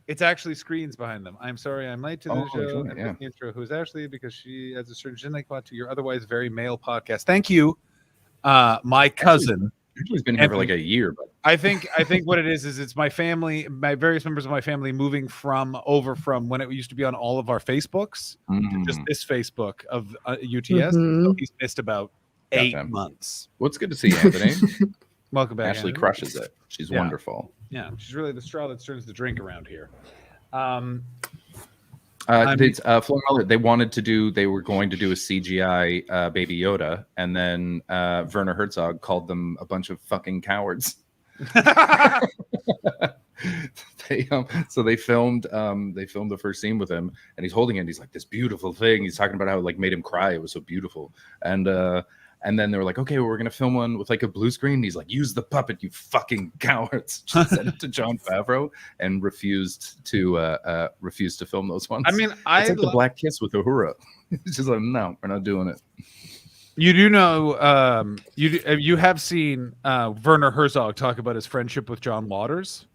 It's actually screens behind them. I'm sorry, I'm late to the show. Yeah. Intro. Who's Ashley? Because she has a certain je ne sais quoi to your otherwise very male podcast. Thank you, my cousin. Ashley's been here for like a year, but I think what it is it's my family, my various members of my family moving over from when it used to be on all of our Facebooks to just this Facebook of UTS. So he's missed about 8 months. Well, it's good to see you, Anthony. Welcome back. Ashley crushes it. She's wonderful. Yeah, she's really the straw that stirs the drink around here. Florian Muller, they were going to do a CGI Baby Yoda, and then Werner Herzog called them a bunch of fucking cowards. So they filmed the first scene with him, and he's holding it, and he's like, this beautiful thing. He's talking about how it like made him cry. It was so beautiful. And then they were like, okay, well, we're going to film one with like a blue screen. And he's like, use the puppet, you fucking cowards. Just sent it to Jon Favreau and refused to film those ones. I mean, it's like the Black Kiss with Uhura. It's just like, no, we're not doing it. You do know, you have seen Werner Herzog talk about his friendship with John Waters?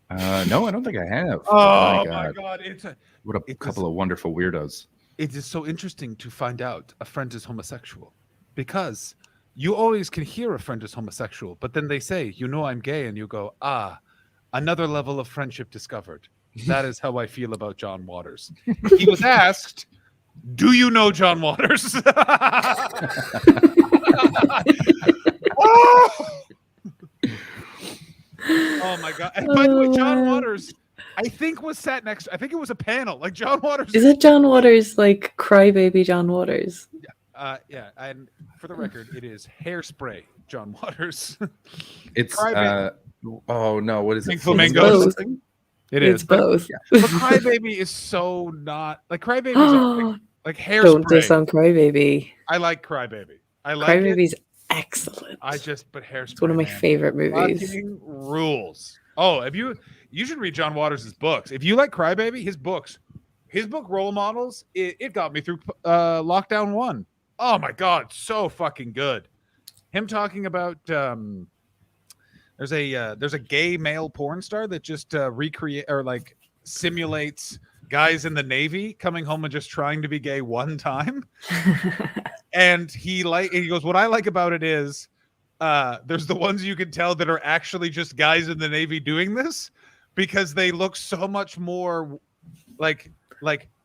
No, I don't think I have. Oh my God. What a couple of wonderful weirdos. It is so interesting to find out a friend is homosexual. Because you always can hear a friend is homosexual, but then they say, I'm gay, and you go, another level of friendship discovered. That is how I feel about John Waters. He was asked, do you know John Waters? Oh my God. And by the way, John Waters, I think was sat next. I think it was a panel. Like John Waters. Is it John Waters, like crybaby John Waters? Yeah, and for the record, it is Hairspray John Waters. It's Oh no, what is Pink it? Flamingo or something? It It's is. But both. Crybaby is so not like Crybaby's like Hairspray. Don't diss on Crybaby. I like Crybaby. I like it. Crybaby's excellent. But Hairspray. It's one of my favorite movies. Fucking rules. Oh, you should read John Waters' books. If you like Crybaby, his book Role Models, it got me through Lockdown 1. Oh my god, so fucking good. Him talking about there's a gay male porn star that just recreate or like simulates guys in the Navy coming home and just trying to be gay one time. And he goes, what I like about it is there's the ones you can tell that are actually just guys in the Navy doing this because they look so much more like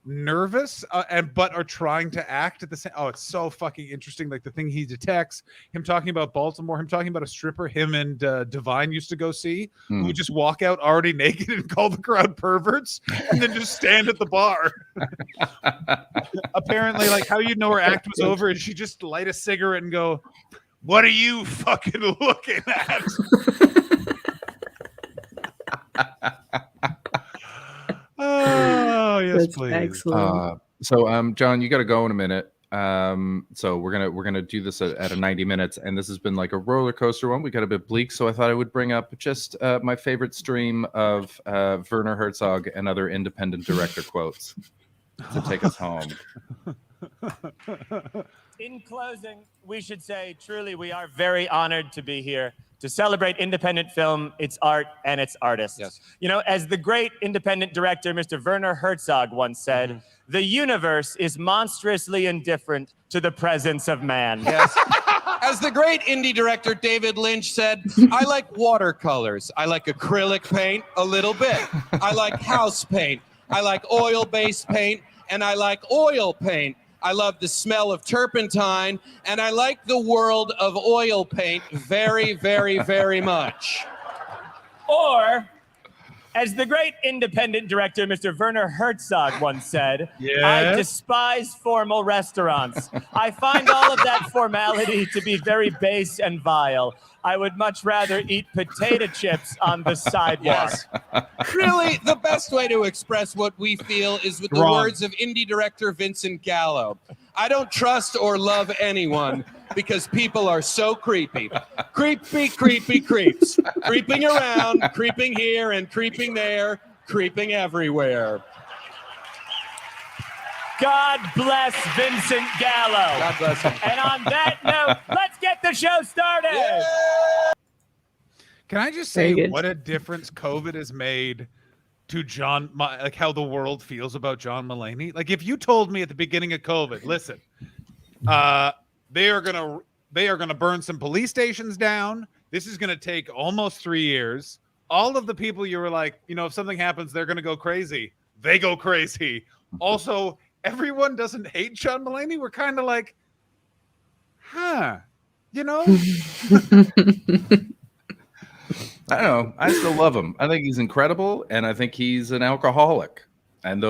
nervous but are trying to act at the same. Oh, it's so fucking interesting. Like the thing he detects, him talking about Baltimore, him talking about a stripper him and Divine used to go see, who would just walk out already naked and call the crowd perverts and then just stand at the bar. Apparently, like how you'd know her act was over is she just light a cigarette and go, "What are you fucking looking at?" Oh yes, That's please. excellent. So John, you got to go in a minute. So we're gonna do this at a 90 minutes, and this has been like a roller coaster one. We got a bit bleak, so I thought I would bring up just my favorite stream of Werner Herzog and other independent director quotes to take us home. In closing, we should say truly we are very honored to be here to celebrate independent film, its art, and its artists. Yes. You know, as the great independent director, Mr. Werner Herzog once said, the universe is monstrously indifferent to the presence of man. Yes. As the great indie director David Lynch said, I like watercolors. I like acrylic paint a little bit. I like house paint. I like oil-based paint, and I like oil paint. I love the smell of turpentine, and I like the world of oil paint very, very, very much. Or, as the great independent director, Mr. Werner Herzog once said, I despise formal restaurants. I find all of that formality to be very base and vile. I would much rather eat potato chips on the sidewalk. Yes. Really, the best way to express what we feel is with the words of indie director Vincent Gallo. I don't trust or love anyone because people are so creepy. Creepy, creepy creeps. Creeping around, creeping here and creeping there, creeping everywhere. God bless Vincent Gallo. God bless him. And on that note, let's get the show started. Yeah. Can I just Very say good. what a difference COVID has made to like how the world feels about John Mulaney? Like if you told me at the beginning of COVID, listen, they are gonna burn some police stations down. This is gonna take almost 3 years. All of the people you were like, you know, if something happens, they're gonna go crazy. They go crazy. Also, everyone doesn't hate John Mulaney. We're kind of like, huh, you know? I don't know. I still love him. I think he's incredible, and I think he's an alcoholic. And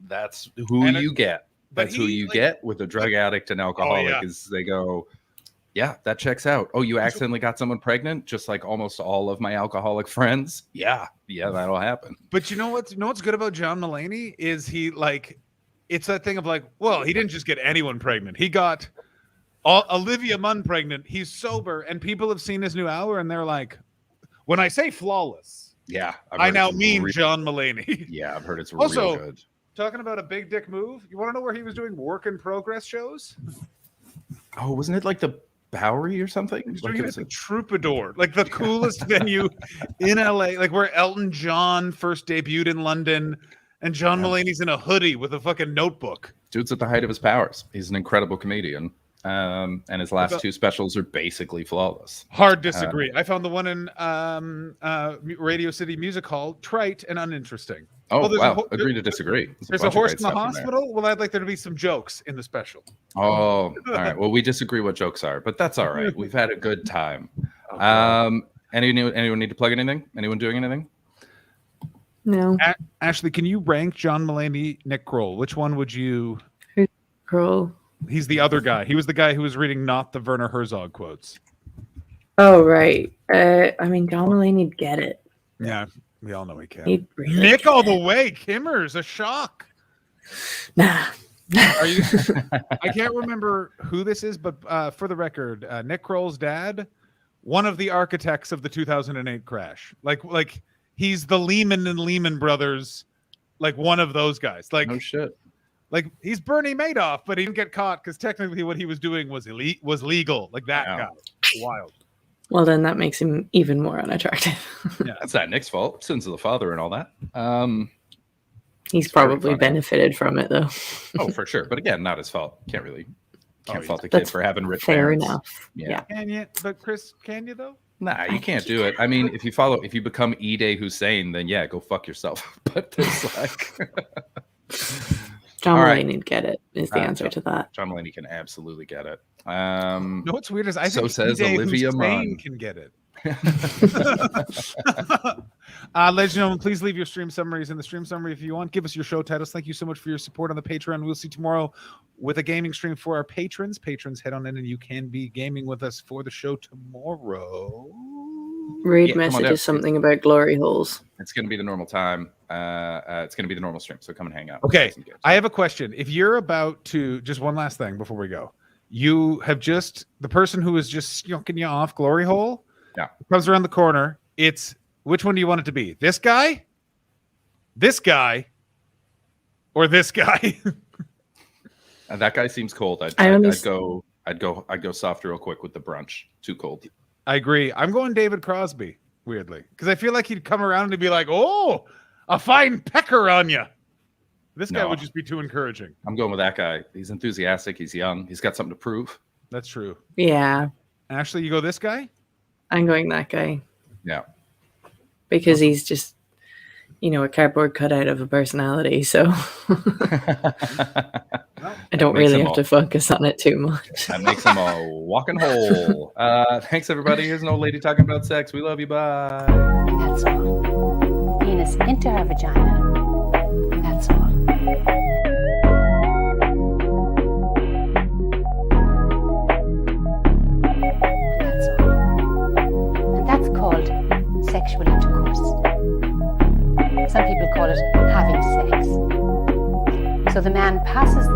that's who you get. That's who you get with a drug addict and alcoholic is they go, yeah, that checks out. Oh, you accidentally got someone pregnant, just like almost all of my alcoholic friends. Yeah, that'll happen. But you know what's good about John Mulaney is he like, it's that thing of like, well, he didn't just get anyone pregnant. He got Olivia Munn pregnant. He's sober, and people have seen his new hour, and they're like, when I say flawless, Yeah, I now mean John Mulaney. Yeah, I've heard it's Also, real good. Talking about a big dick move, you want to know where he was doing work in progress shows? Oh, wasn't it like the Bowery or something? He's Like doing it it was at the Troubadour, like the coolest venue in LA, like where Elton John first debuted in London, and John Mulaney's in a hoodie with a fucking notebook. Dude's at the height of his powers. He's an incredible comedian. And his last two specials are basically flawless. Hard disagree. I found the one in Radio City Music Hall trite and uninteresting. Oh, wow. Agree to disagree. There's a horse in the hospital. Well, I'd like there to be some jokes in the special. Oh, all right. Well, we disagree what jokes are, but that's all right. We've had a good time. Anyone need to plug anything? Anyone doing anything? No. Ashley, can you rank John Mulaney, Nick Kroll? Which one would you? Kroll. He's the other guy. He was the guy who was reading not the Werner Herzog quotes. Oh, right. I mean, John Mulaney'd get it. Yeah, we all know he can. He'd really Nick get all the it. way. Kimmers, a shock. Nah. Are you? I can't remember who this is, but for the record, Nick Kroll's dad, one of the architects of the 2008 crash. Like he's the Lehman and Lehman Brothers, like one of those guys. Like No shit. Like he's Bernie Madoff, but he didn't get caught because technically what he was doing was legal. Like that guy, wild. Well, then that makes him even more unattractive. Yeah, That's not Nick's fault. Sins of the father and all that. He's It's very probably funny. benefited from it, though. Oh, for sure. But again, not his fault. Can't yeah. fault the kid That's for having rich fair parents. enough. Yeah. Can you? But Chris, can you though? Nah, you can't do it. I mean, if you become E-Day Hussein, then yeah, go fuck yourself. But there's like John All right. Mulaney'd get it, is the answer to that. John Mulaney can absolutely get it. No, what's weird is I So think says Dave Olivia Hussein Munn. can get it. Ladies and gentlemen, please leave your stream summaries in the stream summary if you want. Give us your show titles. Thank you so much for your support on the Patreon. We'll see you tomorrow with a gaming stream for our patrons. Patrons, head on in and you can be gaming with us for the show tomorrow. Rude Yeah, come on down. messages something about glory holes. It's going to be the normal time. It's going to be the normal stream. So come and hang out. Okay, Play some games. I have a question. If you're about to, just one last thing before we go, you have just, the person who is just skunking you off glory hole, Yeah. comes around the corner. It's, which one do you want it to be? This guy, or this guy? That guy seems cold. I'd go softer real quick with the brunch. Too cold. I agree. I'm going David Crosby, weirdly, because I feel like he'd come around and he'd be like, "Oh, a fine pecker on you." This guy No. would just be too encouraging. I'm going with that guy. He's enthusiastic. He's young. He's got something to prove. That's true. Yeah, Ashley, you go this guy? I'm going that guy Yeah. because he's just, a cardboard cutout of a personality. So I don't makes really him have to focus on it too much. That makes him a walking hole. Thanks, everybody. Here's an old lady talking about sex. We love you. Bye. And that's all. Penis into her vagina. And that's all. And that's all. And that's called sexual intercourse. Some people call it having sex. So the man passes the